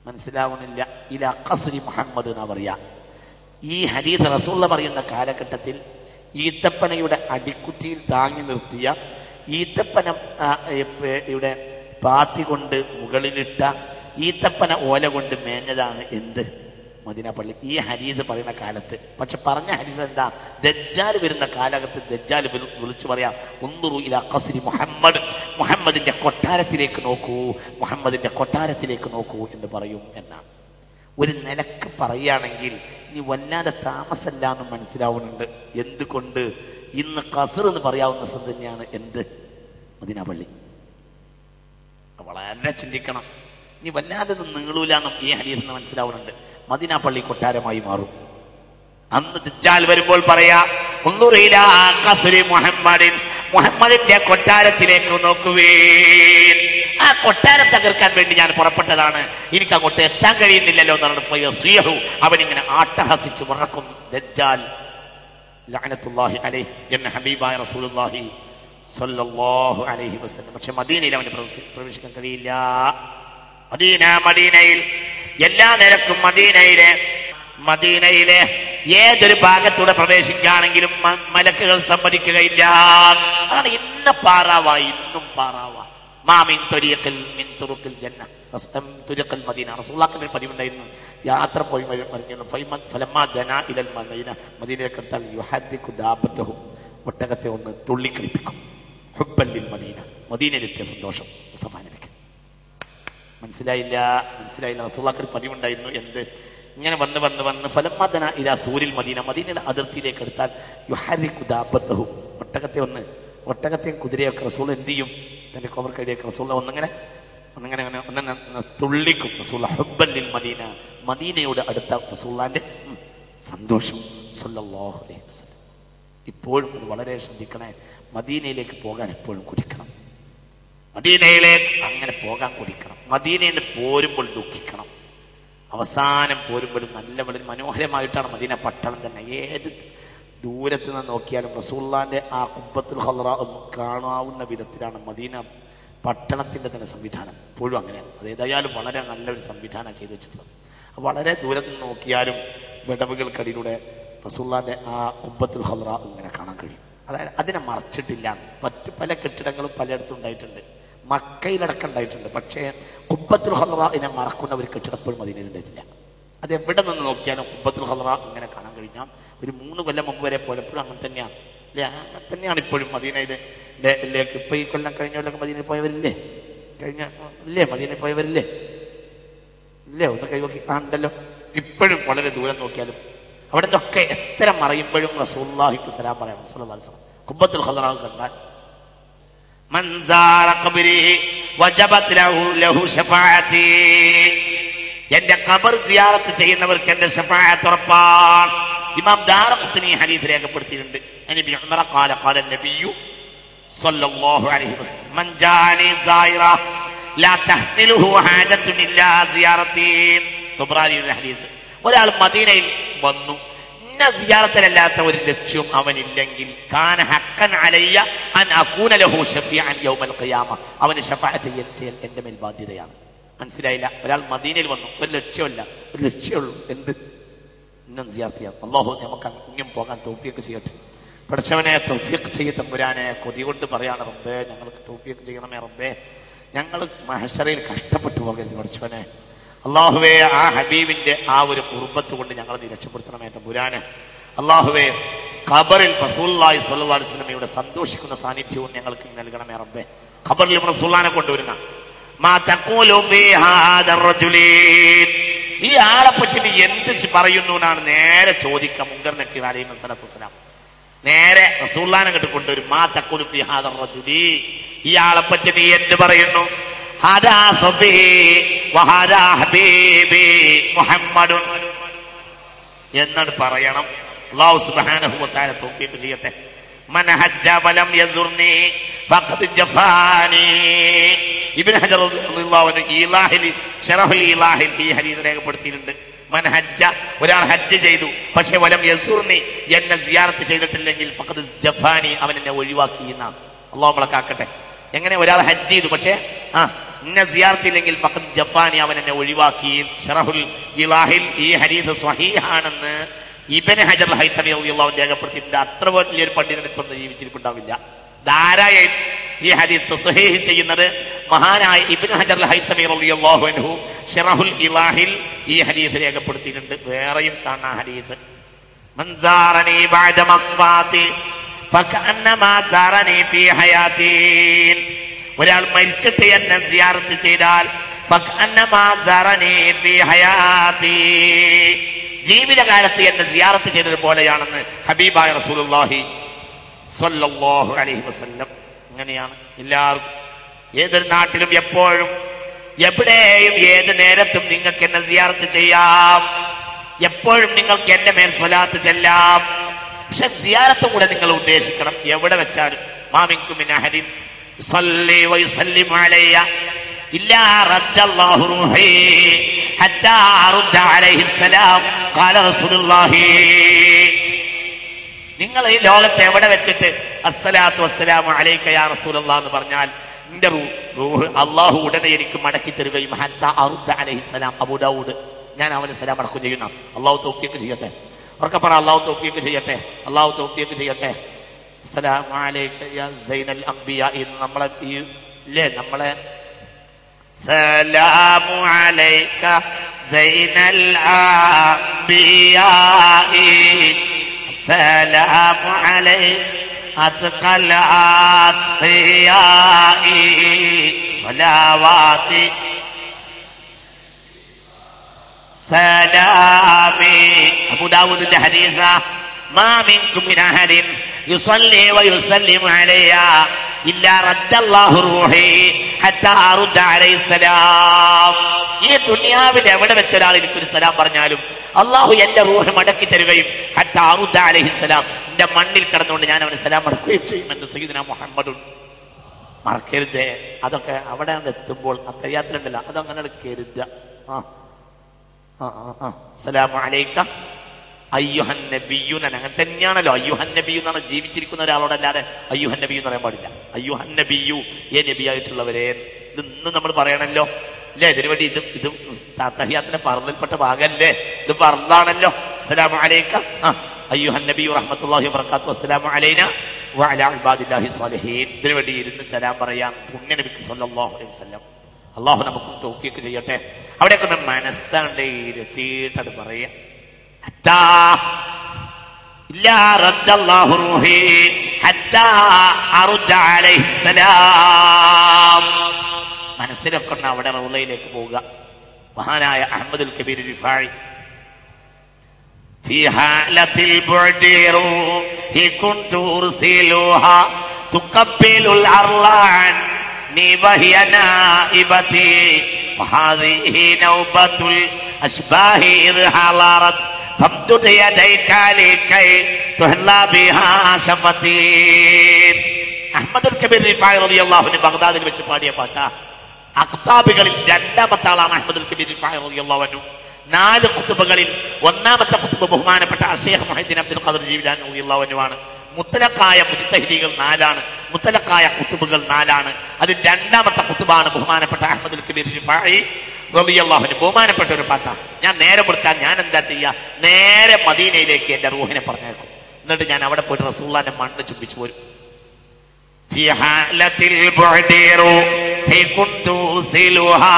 മനസ്സിലാവുന്നില്ല. ഇല ഖസ്രി മുഹമ്മദ് എന്നാ പറയാ. ഈ ഹദീസ് റസൂലുള്ള പറയുന്ന കാലഘട്ടത്തിൽ ഈത്തപ്പനയുടെ അടിക്കുറ്റിയിൽ താങ്ങി നിർത്തിയ ഈത്തപ്പന യുടെ പാത്തി കൊണ്ട് മുകളിലിട്ട ഈത്തപ്പന ഓല കൊണ്ട് മേഞ്ഞതാണ് എന്ത് മദീന പള്ളി. ഈ ഹദീസ് പറയുന്ന കാലത്ത്. പക്ഷെ പറഞ്ഞ ഹദീസ് എന്താ? ദജ്ജാൽ വരുന്ന കാലഘട്ടത്തിൽ ദജ്ജാൽ വിളിച്ചു പറയാ ഉൻദുറു ഇലാ ഖസ്രി മുഹമ്മദ്, മുഹമ്മദിന്റെ കൊട്ടാരത്തിലേക്ക് നോക്കൂ, മുഹമ്മദിന്റെ കൊട്ടാരത്തിലേക്ക് നോക്കൂ എന്ന് പറയും എന്നാണ്. ഒരു നിലക്ക് പറയുകയാണെങ്കിൽ ഇനി വല്ലാതെ താമസമല്ല എന്ന് മനസ്സിലാവുന്നുണ്ട്. എന്തുകൊണ്ട്? ഇന്ന് ഖസ്ർ എന്ന് പറയാവുന്ന സ്ഥലം തന്നെയാണ് എന്ത് മദീന പള്ളി. വളരെ ചിന്തിക്കണം. ഇനി വല്ലാതെ നീളൂലാന്നും ഈ ഹദീസിൽ നിന്ന് മനസ്സിലാവുന്നുണ്ട്. മദീന പള്ളി കൊട്ടാരമായി മാറും. അന്ന് ദജ്ജാൽ വരുമ്പോൾ പറയാ മുഹമ്മദിന്റെ കൊട്ടാരത്തിലേക്ക് നോക്കുവേൻ. ആ കൊട്ടാരം തകർക്കാൻ വേണ്ടി ഞാൻ പുറപ്പെട്ടതാണ്. എനിക്ക് അങ്ങോട്ട് എത്താൻ കഴിയുന്നില്ലല്ലോ എന്നാണ് പോയി അവനിങ്ങനെ ആട്ടഹസിച്ച് മറക്കും ദജ്ജാൽ ലഅനത്തുല്ലാഹി അലൈഹി എന്ന ഹബീബായ റസൂലുള്ളാഹി സ്വല്ലല്ലാഹു അലൈഹി വസല്ലം. പക്ഷെ മദീനയിൽ അവന് പ്രവേശിക്കാൻ കഴിയില്ല. മദീനയിൽ എല്ലാ നിലക്കും മദീനയിലെ ഏതൊരു ഭാഗത്തൂടെ പ്രവേശിക്കുകയാണെങ്കിലും മലക്കുകൾ സമ്മതിക്കുകയില്ല. അതാണ് ഇന്നും പാറാവാ മാമിൻ തുരിഖിൽ മിൻ തുറുഖിൽ ജന്ന തുരിഖൽ മദീന. റസൂലുള്ളാഹിന്റെ പതിവുണ്ടായിരുന്നു. യാത്ര പോയി പറഞ്ഞു ഫലമ്മാ ദനാ ഇലൽ മദീന, മദീനയിലേക്ക് എടുത്താൽ യുഹദ്ദിഖു ദാബത്തഹു, ഒട്ടകത്തെ ഒന്ന് തുള്ളിക്കളിപ്പിക്കും. ഹുബ്ബൻ ലിൽ മദീന, മദീനയിലെത്തിയ സന്തോഷം മുസ്തഫ നബിക്ക്. മനസ്സിലായില്ല. റസൂലുള്ളാഹിന്റെ പതിവുണ്ടായിരുന്നു. എന്ത്? ഇങ്ങനെ വന്ന് ഫലമ്മാ ദനാ ഇലാ സൂരിൽ മദീന, മദീനയുടെ അതിർത്തിയിലേക്ക് എടുത്താൽ യുഹദ്ദിഖു ദാബത്തഹു, ഒട്ടകത്തെയും കുതിരയൊക്കെ റസൂൽ എന്ത് ചെയ്യും? തന്റെ കോവർ കൈയിലേക്ക് റസൂൽ ഒന്നിങ്ങനെ തുള്ളിക്കും. റസൂൽ ഹുബ്ബൻ ലിൽ മദീന, മദീനയോട് അടുത്ത റസൂലിന്റെ സന്തോഷം സല്ലല്ലാഹു അലൈഹി വസല്ലം. ഇപ്പോഴും അത് വളരെ ശ്രദ്ധിക്കണേ. മദീനയിലേക്ക് പോകാൻ എപ്പോഴും കുടിക്കണം. മദീനയിലേക്ക് അങ്ങനെ പോകാൻ കുടിക്കണം. മദീനയിൽ പോരുമ്പോൾ ദുഃഖിക്കണം. അവസാനം പോരുമ്പോഴും നല്ല വളരെ മനോഹരമായിട്ടാണ് മദീന പട്ടണം തന്നെ. ഏത് ദൂരത്ത് നിന്ന് നോക്കിയാലും റസൂലുള്ളാഹിന്റെ ആ ഖുബ്ബത്തുൽ ഖദ്റ ഒന്ന് കാണാവുന്ന വിധത്തിലാണ് മദീന പട്ടണത്തിന്റെ തന്നെ സംവിധാനം. ഇപ്പോഴും അങ്ങനെയാണ്. അതേതായാലും വളരെ നല്ലൊരു സംവിധാനം ചെയ്തു വെച്ചിട്ടുള്ളത്. വളരെ ദൂരത്ത് നിന്ന് നോക്കിയാലും വിടവുകൾക്കടിയിലൂടെ റസൂലുള്ളാഹിന്റെ ആ ഖുബ്ബത്തുൽ ഖദ്റ ഇങ്ങനെ കാണാൻ കഴിയും. അതായത് അതിനെ മറച്ചിട്ടില്ല. മറ്റു പല കെട്ടിടങ്ങളും പലയിടത്തും ഉണ്ടായിട്ടുണ്ട്. മക്കയിലടക്കം ഉണ്ടായിട്ടുണ്ട്. പക്ഷേ ഖുബ്ബത്തുൽ ഖദ്റനെ മറക്കുന്ന ഒരു കെട്ടിടം എപ്പോഴും മദീനയിൽ ഉണ്ടായിട്ടില്ല. അത് എവിടെ നിന്ന് നോക്കിയാലും ഖുബ്ബത്തുൽ ഖദ്റ ഇങ്ങനെ കാണാൻ കഴിഞ്ഞാൽ ഒരു 3 കൊല്ലം മുമ്പ് വരെ പോയപ്പോഴും അങ്ങനെ തന്നെയാണ്. അല്ലേ? അങ്ങനെ തന്നെയാണ് ഇപ്പോഴും മദീനയിലേക്ക്. ഇപ്പൊ ഈ കൊല്ലം കഴിഞ്ഞവരൊക്കെ മദീനയിൽ പോയവരില്ലേ? മദീനയിൽ പോയവരില്ലേ? ഇല്ലേ? ഒന്ന് കൈവക്കി ഉണ്ടല്ലോ. ഇപ്പോഴും വളരെ ദൂരം നോക്കിയാലും അവിടെ നിന്നൊക്കെ എത്ര മറയുമ്പോഴും റസൂലുള്ളാഹിക്ക് സലാം പറയണം. സ്വല്ലല്ലാഹു അലൈഹി വസല്ലം ഖുബ്ബത്തുൽ ഖദ്റ കണ്ടാൽ മൻ സാറ ഖബരി വജബത് ലഹു ശഫാഅതി, എന്റെ ഖബർ സിയാറത്ത് ചെയ്യുന്നവർക്ക് എന്റെ ശഫാഅത്ത് ഉറപ്പാണ്. ഇമാം ദാറഖുത്നി ഹദീസ് രേഖപ്പെടുത്തിയിട്ടുണ്ട്. നബി ഉമർ ഖാല ഖാല നബിയു സ്വല്ലല്ലാഹു അലൈഹി വസല്ലം മൻ ജാനി സായിറ ലാ തഹ്മിലുഹു ഹാജത്തുൻ ഇല്ലാ സിയാറത്തി. തുബ്രാനിയുടെ ഹദീസ്. ഒരാൾ മദീനയിൽ വന്നു, ഇന്ന സിയാറത്തിലല്ലാത്ത ഒരു ലക്ഷ്യം അവനില്ലെങ്കിൽ കാന ഹഖൻ അലയ്യ അൻ അകൂന ലഹു ശഫീഅൻ യൗമൽ ഖിയാമ, അവന് ശഫാഅത്ത് ചെയ്യാൻ എന്റെ മേൽ ബാധ്യതയാണ്. മനസ്സിലായില്ല? ഒരാൾ മദീനയിൽ വന്നു, ഒരു ലക്ഷ്യമല്ല, ഒരു ലക്ഷ്യമുള്ളൂ. എന്ത്? ഇന്നും സിയാറത്ത് ചെയ്യാം. അല്ലാഹു നമുക്ക് ഇനിയും പോകാൻ തൗഫീഖ് ചെയ്യട്ടെ. പഠിച്ചവനെ തൗഫീഖ് ചെയ്യ തമ്പുരാനെ. കൊതി കൊണ്ട് പറയാണ് റബ്ബേ, ഞങ്ങൾക്ക് തൗഫീഖ് ചെയ്യണമേ റബ്ബേ. ഞങ്ങൾ മഹശറയിൽ കഷ്ടപ്പെട്ടു പോകരുത് പഠിച്ചവനെ. അള്ളാഹുവേ, ആ ഹബീബിന്റെ ആ ഒരു കുർബത്ത് കൊണ്ട് ഞങ്ങളെ നീ രക്ഷപ്പെടുത്തണമേ തമ്പുരാനെ. അള്ളാഹുവേ, ഖബറിൽ റസൂലുള്ളാഹി സ്വല്ലല്ലാഹു അലൈഹി വസല്ലമയുടെ സന്തോഷിക്കുന്ന സാന്നിധ്യവും ഞങ്ങൾക്ക് നൽകണമേ റബ്ബേ. ഖബറിൽ റസൂലുള്ളാഹിനെ കൊണ്ടുവരുന്ന മാ തഖൂലു ഫീ ഹാദാ റജുലീൻ, ഈ ആളെ പറ്റി നീ എന്ത് പറയുന്നു എന്നാണ് നേരെ ചോദിക്കുക. മുങ്കർ നക്കീർ അലൈഹി സ്വലാത്തു വസ്സലാം നേരെ റസൂലുള്ളാഹിനെ അങ്ങോട്ട് കൊണ്ടുവരും. മാ തഖൂലു ഫീ ഹാദാ റജുലി, ഈ ആളെ പറ്റി നീ എന്ത് പറയുന്നു? ഹാദാ സബീ വഹാദാ ഹബീബി മുഹമ്മദുൻ എന്നാണ് പറയണം. അല്ലാഹു സുബ്ഹാനഹു വ തആല തൗഫീഖ് ചെയ്യട്ടെ. മൻ ഹജ്ജ വലം യസുർനി ഫഖദ് ജഫാനി. ഇബ്നു ഹജർ റളിയല്ലാഹു അൻഹു ഇലാഹിൽ ശറഹുൽ ഇലാഹിൽ ഈ ഹദീസ് രേഖപ്പെടുത്തിയിട്ടുണ്ട്. മൻ ഹജ്ജ, ഒരാൾ ഹജ്ജ് ചെയ്തു പക്ഷെ വലം യസുർനി, എന്നെ സിയാറത്ത് ചെയ്തിട്ടില്ലെങ്കിൽ ഫഖദ് ജഫാനി, അവൻ എന്നെ ഒഴിവാക്കി എന്നാണ്. അല്ലാഹു നമ്മളെ കാക്കട്ടെ. എങ്ങനെ ഒരാൾ ഹജ്ജ് ചെയ്തു പക്ഷെ എന്നെ സിയാറത്തില്ലെങ്കിൽ ഫഖദ് ജഫാനി, അവൻ എന്നെ ഒഴിവാക്കി. ശറഹുൽ ഇലാഹിൽ ഈ ഹദീസ് സ്വഹീഹാണെന്ന് ഇബ്നു ഹജർ ഹൈതമി റളിയല്ലാഹു അൻഹു രേഖപ്പെടുത്തിയിട്ടുണ്ട്. അത്ര വലിയൊരു പണ്ഡിതൻ ഇപ്പം ജീവിച്ചിരിപ്പുണ്ടാവില്ല. ധാരായ ഈ ഹദീസ് സ്വഹീഹ് ചെയ്യുന്നത് മഹാനായ ഇബ്നു ഹജർ ഹൈതമി റളിയല്ലാഹു അൻഹു ശറഹുൽ ഇലാഹിൽ ഈ ഹദീസ് രേഖപ്പെടുത്തിയിട്ടുണ്ട്. വേറെയും കാണാ ഹദീസ്, മൻ സാറനി ബഅദ മഖ്വാതി ഫകഅന്നമാ സാറനി ഫീ ഹയാതി. ഒരാൾ മരിച്ചിട്ട് എന്നെ സിയാറത്ത് ചെയ്താൽ ഫകഅന്നമാ സാറനി ഫീ ഹയാതി, ജീവിതകാലത്ത് എന്നെ സിയാറത്ത് ചെയ്തതുപോലെയാണെന്ന് ഹബീബായ റസൂലുള്ളാഹി സ്വല്ലല്ലാഹു അലൈഹി വസല്ലം. അങ്ങനെയാണ് എല്ലാവർക്കും, ഏതൊരു നാട്ടിലും എപ്പോഴും എവിടെയും ഏത് നേരത്തും നിങ്ങൾക്ക് എന്നെ സിയാറത്ത് ചെയ്യാം, എപ്പോഴും നിങ്ങൾക്ക് എന്റെ മേൽ സ്വലാത്ത് ചെല്ലാം. പക്ഷെ സിയാറത്തും കൂടെ നിങ്ങൾ ഉദ്ദേശിക്കണം. എവിടെ വെച്ചാലും മാ മിൻകും മിൻ അഹദിൻ യുസല്ലി വയുസല്ലിമു അലയ്യ ഇല്ലാ റദ്ദല്ലാഹു റൂഹി ഹത്താ അറുദ്ദ അലൈഹിസ്സലാം ഖാല റസൂലുള്ളാഹി. നിങ്ങൾ ഈ ലോകത്ത് എവിടെ വെച്ചിട്ട് അസ്സലാത്തു വസ്സലാമു അലൈക യാ റസൂലല്ലാഹ് എന്ന് പറഞ്ഞാൽ എന്റെ റൂഹ് അള്ളാഹു ഉടനെ എനിക്ക് മടക്കി തരുകയും ഹത്താ അറുദ്ദ അലൈഹിസ്സലാം, അബൂ ദാവൂദ്, ഞാൻ അവന് സലാം മടക്കുകയും ചെയ്യുന്ന. അള്ളാഹു തൗഫീഖ് ചെയ്യട്ടെ. ഉറക്കെ പറ, അള്ളാഹു തൗഫീഖ് ചെയ്യട്ടെ, അള്ളാഹു തൗഫീഖ് ചെയ്യട്ടെ. അസ്സലാമു അലൈക യാ സൈനൽ അംബിയാ എന്ന് നമ്മളെ ഈ ഇല്ലേ, നമ്മളെ സലാമു അലൈക സൈനൽ അംബിയാ സലാമു അലൈക അത്ഖൽ അത്ഖിയാ സ്വലാവാതി സലാമി. അബൂ ദാവൂദിന്റെ ഹദീസ, മാ മിൻകും മിൻ അഹദിൻ യുസല്ലി വയുസല്ലിമു അലയ്യ ഇല്ലാ റദ്ദല്ലാഹു റൂഹി ഹത്താ അറുദ്ദ അലൈഹിസ്സലാം. ഈ ദുനിയാവിൽ എവിടെ വെച്ചൊരാൾ എനിക്കൊരു സലാം പറഞ്ഞാലും അള്ളാഹു എന്റെ റൂഹ് മടക്കി തരുകയും ഹത്താ അറുദ്ദ അലൈഹിസ്സലാം, എന്റെ മണ്ണിൽ കിടന്നുകൊണ്ട് ഞാൻ അവന് സലാം മടക്കുകയും ചെയ്യുമെന്ന് സയ്യിദുനാ മുഹമ്മദുൻ. മറക്കരുതേ, അതൊക്കെ അവിടെ എത്തുമ്പോൾ അത്തയ്യാത്തിലുണ്ടല്ലോ, അതങ്ങനെ കരുതുക. അസ്സലാമു അലൈക അയ്യുഹൻ നബിയ്യുൻ, അങ്ങനെ തന്നെയാണല്ലോ. അയ്യുഹൻ നബിയു എന്നാണ് ജീവിച്ചിരിക്കുന്ന ഒരാളോടല്ലാതെ അയ്യുഹൻ നബിയു എന്ന് പറയാൻ പാടില്ല. അയ്യുഹൻ നബിയു, ഏ നബിയായിട്ടുള്ളവരെ, ഇത് ഇന്ന് നമ്മൾ പറയണല്ലോ അല്ലേ. ഇതിനു വേണ്ടി ഇത് തഹിയ്യാത്തിന്റെ ഫർദിൽപ്പെട്ട ഭാഗമല്ലേ, ഇത് ഫർദാണല്ലോ. അസ്സലാമു അലൈക അയ്യുഹൻ നബിയു റഹ്മത്തുള്ളാഹി വബറകാതുഹു അസ്സലാമു അലൈനാ വഅലാ ഇബാദില്ലാഹി സ്വാലിഹീൻ. ഇതിനു വേണ്ടി ഇരുന്ന് സലാം പറയാം പുണ്യ നബിക്ക് സ്വല്ലല്ലാഹു അലൈഹി വസല്ലം. അള്ളാഹു നമുക്ക് തൗഫീഖ് ചെയ്യട്ടെ. അവിടെയൊക്കെ ഒന്ന് മനസ്സാണ്ട് ഇരുത്തിയിട്ടത് പറയാം. മനസ്സിലൊക്കെ അവിടെ റൗളയിലേക്ക് പോവുക. മഹാനായ അഹ്മദുൽ കബീർ റിഫായി في حالة البعد روحي كنت أرسلها تقبل الأرض عني وهي نائبتي وهذه نوبة الأشباه إذ حضرت فامدد يديك لكي تهلا بها شفتي. അഹ്മദുൽ കബീർ റിഫായി റളിയല്ലാഹു അൻഹു ബഗ്ദാദിൽ വെച്ച് പാടിയ പാട്ടാ. അഖ്താബികളിൽ രണ്ടാമത്തെ ആളാണ് അഹ്മദുൽ കബീർ റിഫായി റളിയല്ലാഹു അൻഹു. 4 ഖുതുബകളിൽ ഒന്നാമത്തെ ഖുതുബ ബഹുമാനപ്പെട്ട ശൈഖ് മുഹീദ്ദീൻ അബ്ദുൽ ഖാദിർ ജീലാനി റളിയല്ലാഹു അൻഹു ആണ്. മുത്തലഖായ മുജ്തഹിദീകൾ 4 ആണ്, മുത്തലഖായ ഖുതുബകൾ 4 ആണ്. അതിൽ രണ്ടാമത്തെ ഖുതുബാണ് ബഹുമാനപ്പെട്ട അഹ്മദുൽ കബീർ റിഫായി റളിയല്ലാഹു അൻഹു. ബഹുമാനപ്പെട്ട ഒരു പാട്ടാ. ഞാൻ നേരെ കൊടുത്താൽ ഞാൻ എന്താ ചെയ്യാ, നേരെ മദീനയിലേക്ക് എന്റെ റൂഹിനെ പറഞ്ഞേക്കും. എന്നിട്ട് ഞാൻ അവിടെ പോയിട്ട് റസൂലുള്ളാഹിന്റെ മണ്ണ് ചുംബിച്ചു പോരും. في حالة البعد ഹൈ കുന്തു സിലുഹാ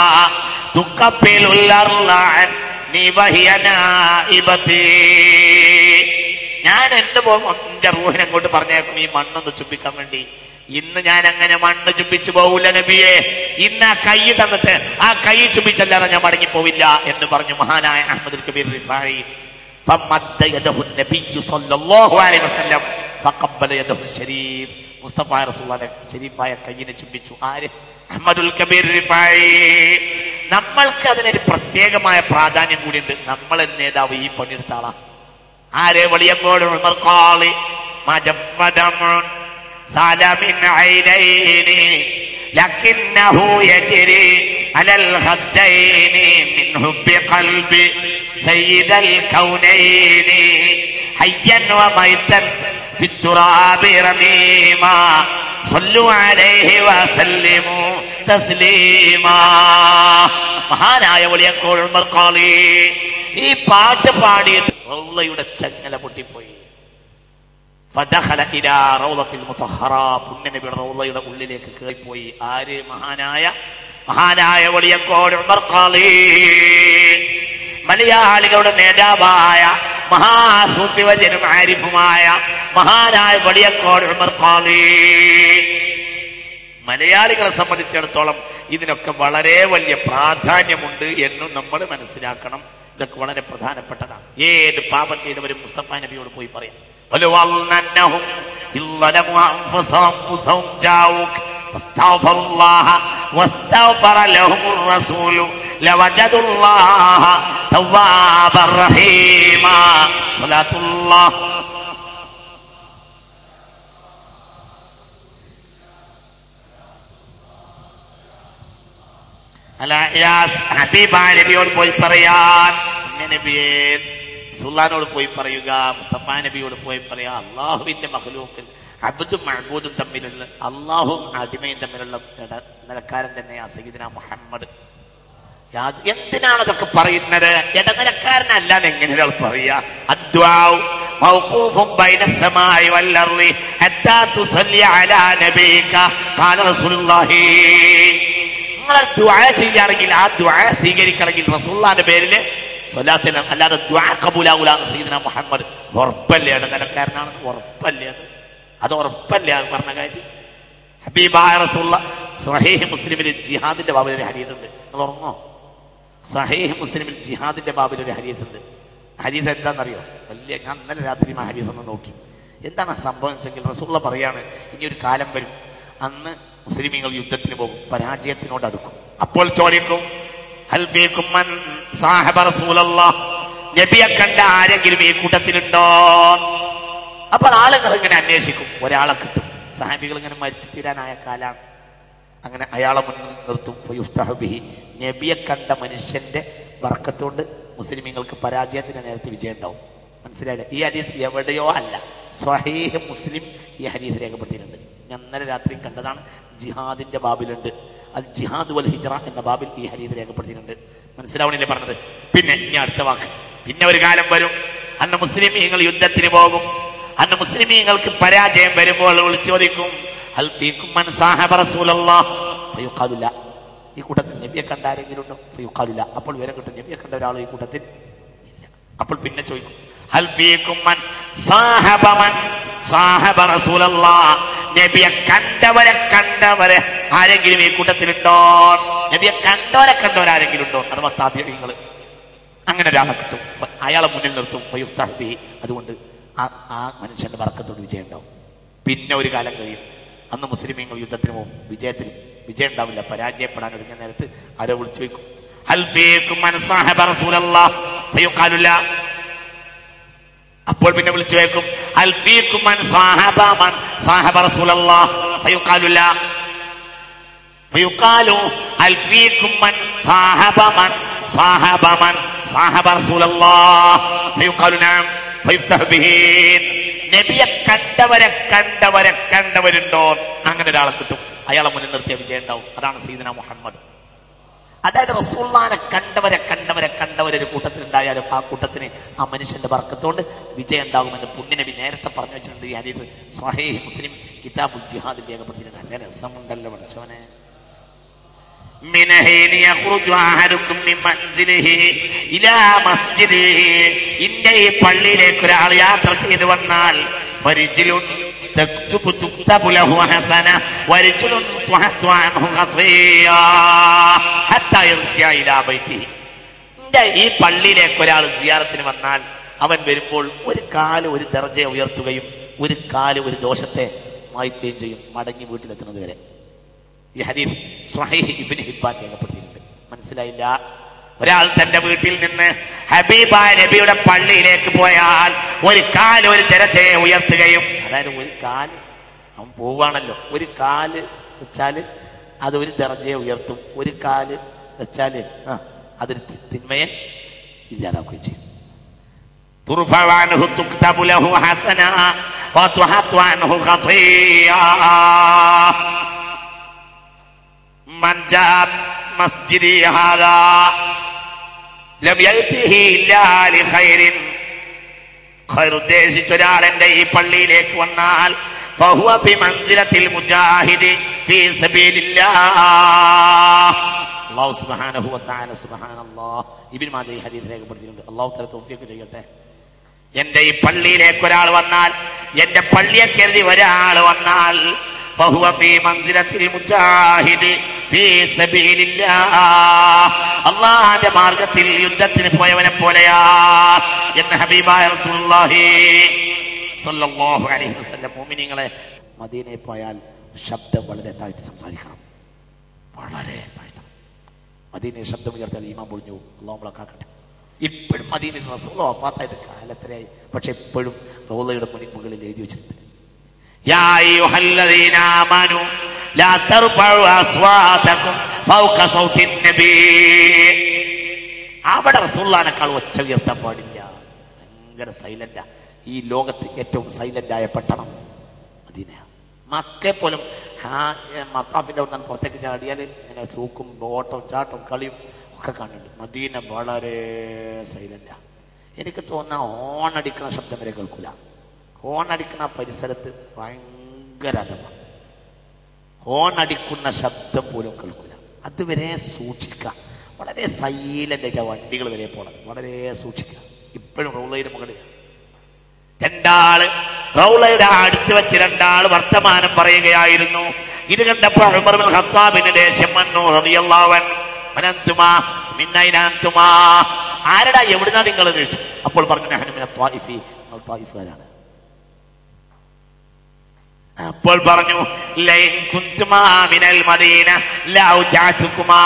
തുഖബിലുൽ അർളഅൻ നീ വഹിയ നാഇബതി. ഞാൻ എന്റെ റൂഹിനെ അങ്ങോട്ട് പറഞ്ഞേക്കും ഈ മണ്ണൊന്ന് ചുംബിക്കാൻ വേണ്ടി. ഇന്ന് ഞാൻ അങ്ങനെ മണ്ണ് ചുംബിച്ചു പോവില്ല നബിയെ. ഇന്ന് ആ കൈ തന്നിട്ട് ആ കൈ ചുംബിച്ചല്ലാതെ ഞാൻ മടങ്ങിപ്പോവില്ല എന്ന് പറഞ്ഞു മഹാനായ അഹ്മദുൽ കബീർ റിഫായി. فمد يده النبي صلى الله عليه وسلم فقبل يده الشريف. മുസ്തഫ റസൂലുള്ളാഹിന്റെ ശരീഫായ കൈയിനെ ചുംബിച്ചു. ആര്? അഹ്മദുൽ കബീർ റിഫായി. നമ്മൾക്ക് അതിനൊരു പ്രത്യേകമായ പ്രാധാന്യം കൂടിയുണ്ട്. നമ്മളൊരു നേതാവ് ഈ പണിയെടുത്ത ആളാ. ആരെ? വലിയങ്കോട് ഉമർ ഖാളി. മജഫദമുൻ സലമിൻ ഐനൈനി ലകിന്നഹു യജ്രി അലൽ ഖദ്ദൈനി മിൻ ഹുബ്ബി ഖൽബി സയ്യിദൽ കൗനൈനി ഹയ്യൻ വമൈതൻ ഫിത്തുറാബി റമീമാ സല്ലു അലൈഹി വസല്ലിമു തസ്ലീമാ. മഹാനായ വലിയങ്കോട് ഉമർ ഖാളി ഈ പാട്ട് പാടിയിട്ട് റൗളയുടെ ചങ്ങല പൊട്ടിപ്പോയി. ഫദഖല ഇലാ റൗളത്തിൽ മുതഹറ. പുണ്യനബിയുടെ റൗളയുടെ ഉള്ളിലേക്ക് കയറിപ്പോയി. ആര്? മഹാനായ വലിയങ്കോട് ഉമർ ഖാളി. മലയാളികളുടെ നേതാവായ മഹാസൂഫിവര്യനും ആരിഫുമായ മഹാനായ വലിയങ്കോട് ഉമർ ഖാളി. മലയാളികളെ സംബന്ധിച്ചിടത്തോളം ഇതിനൊക്കെ വളരെ വലിയ പ്രാധാന്യമുണ്ട് എന്നും നമ്മൾ മനസ്സിലാക്കണം. ഇതൊക്കെ വളരെ പ്രധാനപ്പെട്ടതാണ്. ഏത് പാപം ചെയ്തവരും മുസ്തഫ നബിയോട് പോയി പറയാം. ഹബീബായ നബിയോട് പോയി പറയാൻ, നബിയെ സുൽത്താനോട് പോയി പറയുക, മുസ്തഫ നബിയോട് പോയി പറയാ. അള്ളാഹുവിന്റെ മഖ്ലൂഖിൽ അബ്ദും മഅബൂദും തമ്മിലുള്ള, അള്ളാഹും അടിമയും തമ്മിലുള്ള ഇടനിലക്കാരൻ തന്നെയാ സയ്യിദുനാ മുഹമ്മദ്. എന്തിനാണ് അതൊക്കെ പറയുന്നത്? ഇടനിലക്കാരനല്ലാന്ന് എങ്ങനെ ഒരാൾ പറയാ? അദ്ദുആഉ മൗഖൂഫുൻ ബൈന സമാഇ വൽ അർളി ഹത്താ തുസല്ലി അലാ നബിക ഖാല റസൂലുള്ളാഹി. നിങ്ങൾ ദുആ ചെയ്യുകയാണെങ്കിൽ ആ ദുആ സ്വീകരിക്കണമെങ്കിൽ റസൂലുള്ളാഹിന്റെ പേരിൽ സ്വലാത്തിന്, അല്ലാതെ ദുആ ഖബൂലാവൂല. സയ്യിദുനാ മുഹമ്മദ് ഉറപ്പല്ലേ? ഇടനിലക്കാരനാണെന്ന് ഉറപ്പല്ലേ? അത് ഉറപ്പല്ലേ പറഞ്ഞ കാര്യം? ഹബീബായ റസൂലുള്ളാഹി സ്വഹീഹ് മുസ്ലിമിൽ ജിഹാദിന്റെ ബാബിൽ ഒരു ഹദീസ് ഉണ്ട്. നിങ്ങൾ ഓർമ്മോ? സ്വഹീഹ് മുസ്ലിമിൽ ജിഹാദിന്റെ ബാബിൽ ഒരു ഹദീസ് ഉണ്ട്. ഹദീസ് എന്താണെന്നറിയോ? വലിയ, ഞാൻ ഇന്നലെ രാത്രി ആ ഹദീസ് ഒന്ന് നോക്കി. എന്താണ് സംഭവം വെച്ചെങ്കിൽ റസൂലുള്ളാഹി പറയാണ്, ഇനി ഒരു കാലം വരും, അന്ന് മുസ്ലിമീങ്ങൾ യുദ്ധത്തിന് പോകും, പരാജയത്തിനോട് അടുക്കും. അപ്പോൾ ചോദിക്കും, ഹൽ ഫീകും മൻ സാഹബ റസൂലല്ലാഹ്, നബിയെ കണ്ട ആരെങ്കിലും ഈ കൂട്ടത്തിലുണ്ടോ? അപ്പോൾ ആളുകൾ ഇങ്ങനെ അന്വേഷിക്കും, ഒരാളെ കിട്ടും. സഹാബികൾ ഇങ്ങനെ മരിച്ചു തീരാനായ കാലാണ്. അങ്ങനെ അയാളെ മുന്നിൽ നിർത്തും. ഫയുഫ്തഹു ബിഹി, നബിയെ കണ്ട മനുഷ്യന്റെ ബർക്കത്തോണ്ട് മുസ്ലിമീങ്ങൾക്ക് പരാജയത്തിന്റെ നേരത്തെ വിജയം ഉണ്ടാവും. മനസ്സിലായില്ല? ഈ ഹദീസ് എവിടെയോ അല്ല, സ്വഹീഹ് മുസ്ലിം ഈ ഹദീസ് രേഖപ്പെടുത്തിയിട്ടുണ്ട്. ഞാൻ ഇന്നലെ രാത്രി കണ്ടതാണ്. ജിഹാദിന്റെ ബാബിലുണ്ട്. അൽ ജിഹാദ് വൽ ഹിജ്റ എന്ന ബാബിൽ ഈ ഹദീസ് രേഖപ്പെടുത്തിയിട്ടുണ്ട്. മനസ്സിലാവണില്ലേ പറഞ്ഞത്? പിന്നെ ഇനി അടുത്ത വാക്ക്, പിന്നെ ഒരു കാലം വരും, അന്ന് മുസ്ലിമീങ്ങൾ യുദ്ധത്തിന് പോകും. അന്ന് മുസ്ലിമീങ്ങൾക്ക് പരാജയം വരുമ്പോൾ വിളിച്ചു ചോദിക്കും, ഹൽ ഫീകും മൻ സാഹബ റസൂലല്ലാഹ്, ഫയുഖാലു ലാ, ഈ കൂട്ടത്തിൽ നബിയെ കണ്ട ആരെങ്കിലും ഉണ്ടോ? ഫയുഖാലു ലാ, അപ്പോൾ വിവരം കിട്ടും, നബിയെ കണ്ട ഒരാൾ ഈ കൂട്ടത്തിൽ ഇല്ല. അപ്പോൾ പിന്നെ ചോദിക്കും, ഹൽ ഫീകും മൻ സാഹബ റസൂലല്ലാഹ്, നബിയെ കണ്ടവരെ ആരെങ്കിലും ഈ കൂട്ടത്തിലുണ്ടോ? നബിയെ കണ്ടവരാരെങ്കിലും ഉണ്ടോ? അഥവാ താബിഈങ്ങൾ. അങ്ങനെ ഒരാളെ കിട്ടും, അയാളെ മുന്നിൽ നിർത്തും. ഫയുഫ്തഹു ബിഹി, അതുകൊണ്ട് ആ മനുഷ്യന്റെ ബർക്കത്തോട് വിജയം ഉണ്ടാവും. പിന്നെ ഒരു കാലം കഴിയും, അന്ന് മുസ്ലിമീങ്ങൾ യുദ്ധത്തിന് പോകും, വിജയം ഉണ്ടാവില്ല, പരാജയപ്പെടാൻ ഒരുങ്ങിയ നേരത്ത് ആരോ വിളിച്ചു വയ്ക്കും, ഹൽ ഫീകും മൻ സാഹബ റസൂലല്ലാഹ്, ഫയുഖാലു ലാ. അപ്പോൾ പിന്നെ വിളിച്ചു വയ്ക്കും, ഹൽ ഫീകും മൻ സാഹബ റസൂലല്ലാഹ്, ഫയുഖാലു ലാ. ഫയുഖാലു ഹൽ ഫീകും മൻ സാഹബ റസൂലല്ലാഹ്, ഫയുഖാലു നഅം, ഫയുഫ്തഹു ബിഹി. നബിയെ കണ്ടവരുണ്ടോ? അങ്ങനെ ഒരാളെ കിട്ടും, അയാളെ മുന്നിൽ നിർത്തിയ വിജയം ഉണ്ടാവും. അതാണ് സയ്യിദുനാ മുഹമ്മദ്. അതായത് റസൂലുള്ളാഹിനെ കണ്ടവരൊരു കൂട്ടത്തിൽ ഉണ്ടായാലും ആ കൂട്ടത്തിന് ആ മനുഷ്യന്റെ ബർക്കത്തോണ്ട് വിജയം ഉണ്ടാകുമെന്ന് പുണ്യനബി നേരത്തെ പറഞ്ഞു വെച്ചിട്ടുണ്ട്. ഈ ഹദീസ് സ്വഹീഹ് മുസ്ലിം കിതാബുൽ ജിഹാദിൽ രേഖപ്പെടുത്തിയിട്ടുണ്ട്. നല്ല രസമുണ്ടല്ലോ പഠിച്ചവനെ. من حين يخرج أحدكم من منزله إلى مسجده ഇന്ന ഈ പള്ളിയിലേക്ക് ഒരാൾ യാത്ര ചെയ്തു വന്നാൽ فرجل تكتب له حسنة ورجل تحط عنه خطيئة حتى يرجع إلى بيته. ഈ പള്ളിയിലേക്ക് ഒരാൾ സിയാറത്തിന് വന്നാൽ അവൻ വരുമ്പോൾ ഒരു കാല് ഒരു ദർജ ഉയർത്തുകയും ഒരു കാല് ഒരു ദോഷത്തെ മായ്ക്കുകയും ചെയ്യും മടങ്ങി വീട്ടിലെത്തുന്നത് വരെ. ഈ ഹദീസ് സ്വഹീഹ് ഇബ്നു ഹിബ്ബാൻ രേഖപ്പെടുത്തിയിട്ടുണ്ട്. മനസ്സിലായില്ല? ഒരാൾ തന്റെ വീട്ടിൽ നിന്ന് ഹബീബായ നബിയുടെ പള്ളിയിലേക്ക് പോയാൽ ഒരു കാല് ഒരു ദർജയെ ഉയർത്തുകയും, അതായത് ഒരു കാല് അവൻ പോവാണല്ലോ, ഒരു കാല് വെച്ചാല് അത് ഒരു ദർജയെ ഉയർത്തും, ഒരു കാല് വെച്ചാല് അതൊരു തിന്മയെ ഇല്ലാതാക്കുകയും ചെയ്യും. ترفع عنه تكتب له حسنة وتحط عنه خطيئة. من جاء مسجدي هذا لم يأته إلا لخير. خير ഉദ്ദേശിച്ച ഒരാൾ എൻ്റെ ഈ പള്ളിയിലേക്ക് വന്നാൽ فهو بمنزلة المجاهد في سبيل الله. അല്ലാഹു സുബ്ഹാനഹു വ തആല സുബ്ഹാനല്ലാഹ് ഇബ്നു മാജ ഈ ഹദീസ് രേഖപ്പെടുത്തിയിട്ടുണ്ട്. അല്ലാഹു തആല തൗഫീഖ് ചെയ്യട്ടെ. എന്റെ ഈ പള്ളിയിലേക്ക് ഒരാൾ വന്നാൽ, എന്റെ പള്ളിയെ കരുതി ഒരാൾ വന്നാൽ فهو في منزلة المجاهد في سبيل الله. അല്ലാഹുവിന്റെ മാർഗ്ഗത്തിൽ യുദ്ധത്തിന് പോയവനെ പോലെയാ എന്ന് ഹബീബായ റസൂലുള്ളാഹി സ്വല്ലല്ലാഹു അലൈഹി വസല്ലം. മുഅ്മിനീങ്ങളെ, മദീനയിൽ പോയാൽ ശബ്ദം വളരെ താഴ്ത്തി സംസാരിക്കണം, വളരെ താഴ്ത്തണം. മദീനയിൽ ശബ്ദം ഉയർത്താൽ ഈമാൻ പൊളിഞ്ഞു. അല്ലാഹു നമ്മളെ കാക്കട്ടെ. ഇപ്പോഴും മദീനയിൽ റസൂൽ വഫാത്തായിട്ട് കാലത്രയായി, പക്ഷെ ഇപ്പോഴും റൗളയുടെ മുകളിൽ എഴുതി വെച്ചിട്ടുണ്ട്, യാ അയ്യുഹല്ലദീന ആമനൂ ലാ തർഫഉ അസ്വാതകും ഫൗക സൗത്തിൻ നബി. അവിടെ റസൂലുള്ളാഹിനേക്കാൾ ഒച്ച ഉയർത്താൻ പാടില്ല. ഭയങ്കര സൈലന്റാ. ഈ ലോകത്ത് ഏറ്റവും സൈലന്റ് ആയ പട്ടണം മദീനയാണ്. മക്കയെ പോലും മത്താഫിന്റെ അവിടെ നിന്ന് പുറത്തേക്ക് ചാടിയാൽ ഇങ്ങനെ സൂക്കും ഓട്ടവും ചാട്ടവും കളിയും ഒക്കെ കാണുന്നുണ്ട്. മദീന വളരെ സൈലന്റാ. എനിക്ക് തോന്നുന്ന ഹോണടിക്കുന്ന ശബ്ദം വരെ കേൾക്കൂല. ഹോണടിക്കുന്ന പരിസരത്ത് ഭയങ്കര അലമാണ്. ഹോണടിക്കുന്ന ശബ്ദം പോലും കേൾക്കൂല. അതുവരെ സൂക്ഷിക്കുക. വളരെ സൈലന്റായിട്ട് വണ്ടികൾ വരെ പോണത്, വളരെ സൂക്ഷിക്കുക. ഇപ്പോഴും റൗളയുടെ മുകളിൽ രണ്ടാള്, റൗളയുടെ അടുത്ത് വെച്ച് രണ്ടാള് വർത്തമാനം പറയുകയായിരുന്നു. ഇത് കണ്ടപ്പോൾ ഉമർ ഇബ്നുൽ ഖത്താബിന് ദേഷ്യം വന്നു. റളിയല്ലാഹു അൻഹു, മനന്തുമാ മിന്നൈനാന്തുമാ, ആരടാ എവിടുന്നാ നിങ്ങൾ എന്ന് ചോദിച്ചു. അപ്പോൾ പറഞ്ഞു, നഹ്നു മിന ത്വായിഫി, നിങ്ങൾ ത്വായിഫുകാരാണ്. അപ്പോൾ പറഞ്ഞു, ലൈൻ കുന്തുമാ മിനൽ മദീന ലൗജഅതുകുമാ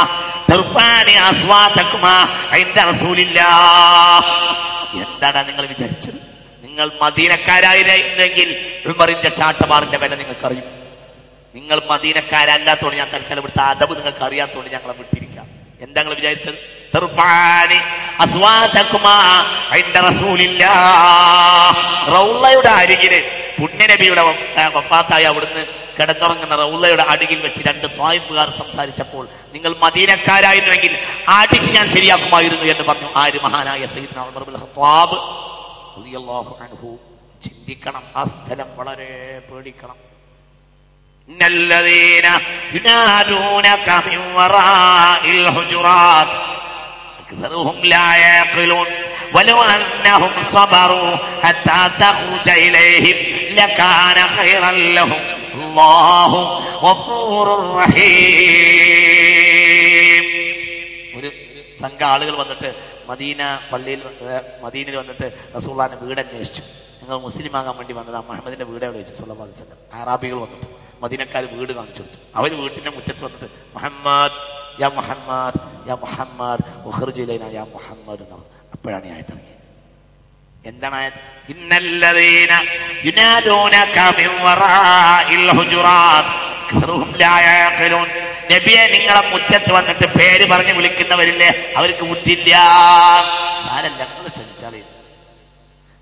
തർഫാനി അസ്വാതകുമാ ഇൻദ റസൂലില്ലാഹ്. എന്താണ് നിങ്ങൾ വിചാരിച്ചത്? നിങ്ങൾ മദീനക്കാരായിരുന്നെങ്കിൽ ഉമറിന്റെ ചാട്ടമാറിന്റെ വില നിങ്ങൾക്കറിയും. നിങ്ങൾ മദീനക്കാരല്ലാത്തോണ്ട് ഞാൻ തൽക്കാലം ഇവിടുത്തെ അദബ് നിങ്ങൾക്ക് അറിയാത്തോണ്ട് ഞങ്ങളെ വിട്ടിരിക്കാം. എന്താ നിങ്ങൾ വിചാരിച്ചത്? തർഫാനി അസ്വാതകുമാ ഇൻദ റസൂലില്ലാഹ്. റൗളയുടെ അരികില് പുണ്യനബിയുടെ വഫാത്തായി അവിടുന്ന് കിടന്നുറങ്ങുന്ന റൗളയുടെ അടിയിൽ വെച്ച് രണ്ട് ത്വായിഫുകാർ സംസാരിച്ചപ്പോൾ നിങ്ങൾ മദീനക്കാരായിരുന്നുവെങ്കിൽ അടിച്ച് ഞാൻ ശരിയാക്കുമായിരുന്നു എന്ന് പറഞ്ഞു. ആര്? മഹാനായ സയ്യിദ്നാ ഉമർ ഇബ്നുൽ ഖത്താബ് റളിയല്ലാഹു അൻഹു. ചിന്തിക്കണം, ആ സ്ഥലം വളരെ പേടിക്കണം. ഇന്നല്ലദീന യുനാദൂനക മിൻ വറാഇൽ ഹുജുറാത്ത് അക്സറുഹും ലാ യഖിലൂൻ വലൗ അന്നഹും സബറൂ ഹത്താ തഖ്റുജ ഇലൈഹിം ലകാന ഖൈറൻ ലഹും അല്ലാഹു ഗഫൂറുർ റഹീം. ഒരു സംഘം ആളുകൾ വന്നിട്ട് മദീനയിൽ വന്നിട്ട് റസൂലുള്ളാഹിന്റെ വീട് അന്വേഷിച്ചു. നിങ്ങൾ മുസ്ലിം ആകാൻ വേണ്ടി വന്നത് മുഹമ്മദിന്റെ വീട് എവിടെ വെച്ചു? സല്ലല്ലാഹു അലൈഹി വസല്ലം. അറാബികൾ വന്നിട്ട് മദീനക്കാർ വീട് കാണിച്ചു കൊടുത്തു. അവർ വീട്ടിന്റെ മുറ്റത്ത് വന്നിട്ട് മുഹമ്മദ് യാ മുഹമ്മദ് യാ മുഹമ്മദ് ഉഖ്റുജ് ഇലൈനാ യാ മുഹമ്മദ് എന്ന് പറഞ്ഞു. അപ്പോഴാണ് ഈ ആയത്ത് ഇറങ്ങിയത്. എന്താണ് ആയത്ത്? ഇന്നല്ലദീന യുനാദൂനക മിൻ വറാഇൽ ഹുജുറാത്ത് അക്സറുഹും ലാ യഖിലൂൻ. നബിയെ, നിങ്ങളെ മുറ്റത്ത് വന്നിട്ട് പേര് പറഞ്ഞ് വിളിക്കുന്നവരില്ലേ, അവർക്ക് ബുദ്ധിയില്ല. സാരല്ല, നിങ്ങൾ ക്ഷണിച്ചാലേ.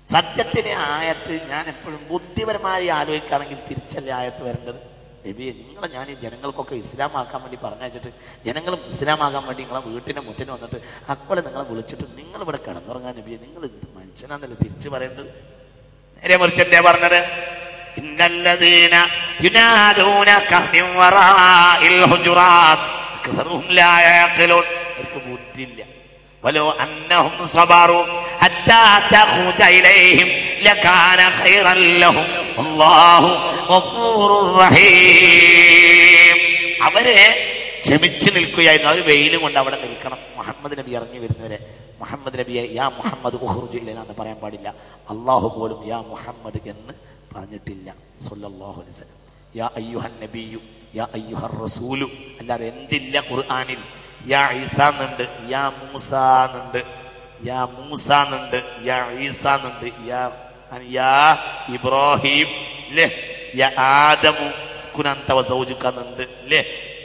സത്യത്തിന് ആയത്ത് ഞാൻ എപ്പോഴും ബുദ്ധിപരമായി ആലോചിക്കുകയാണെങ്കിൽ തിരിച്ചല്ലേ ആയത്ത് വരേണ്ടത്. നബിയെ, നിങ്ങളെ ഞാൻ ഈ ജനങ്ങൾക്കൊക്കെ ഇസ്ലാമാക്കാൻ വേണ്ടി പറഞ്ഞയച്ചിട്ട് ജനങ്ങൾ ഇസ്ലാമാകാൻ വേണ്ടി നിങ്ങളെ വീട്ടിൻ്റെ മുറ്റിന് വന്നിട്ട് അക്പോലെ നിങ്ങളെ വിളിച്ചിട്ട് നിങ്ങൾ ഇവിടെ കിടന്നുറങ്ങാൻ നബിയെ, നിങ്ങൾ എന്ത് മനുഷ്യനാന്നല്ലേ തിരിച്ചു പറയേണ്ടത്? നേരെ മറിച്ചല്ലേ പറഞ്ഞത്? ഇന്നല്ലദീന യുനാദൂനക മിൻ വറാഇൽ ഹുജുറാത്ത് അക്സറുഹും ലാ യഅഖിലൂൻ, അവർക്ക് ബുദ്ധിയില്ല. വലോ അന്നഹും സബറു ഹത്താ തഖൂജ ഇലൈഹിം ലകാന ഖൈറൻ ലഹും വല്ലാഹു ഗഫൂറുർ റഹീം. അവരെ ക്ഷമിച്ചു നിൽക്കുകയായിരുന്നു. അവർ വെയിലും കൊണ്ട് അവിടെ നിൽക്കണം. മുഹമ്മദ് നബി ഇറങ്ങി വരുന്നവരെ മുഹമ്മദ് നബിയെ യാ മുഹമ്മദ് ഉഖ്റുജ് ഇലനാ എന്ന് പറയാൻ പാടില്ല. അള്ളാഹു പോലും യാ മുഹമ്മദ് എന്ന് പറഞ്ഞിട്ടില്ല സല്ലല്ലാഹു അലൈഹി വസല്ലം. യാ അയ്യുഹൻ നബിയു യാ അയ്യുഹർ റസൂലു അല്ലാതെ എന്തില്ല ഖുർആനിൽ. യാ ഈസ എന്നുണ്ട്, യാ മൂസ എന്നുണ്ട്, യാ മൂസ എന്നുണ്ട്, യാ ഈസ എന്നുണ്ട്, യാ ഇബ്രാഹിം അല്ലേ, യാ ആദമു ഉസ്കുൻ അൻത വസൗജുക എന്നുണ്ട് അല്ലേ,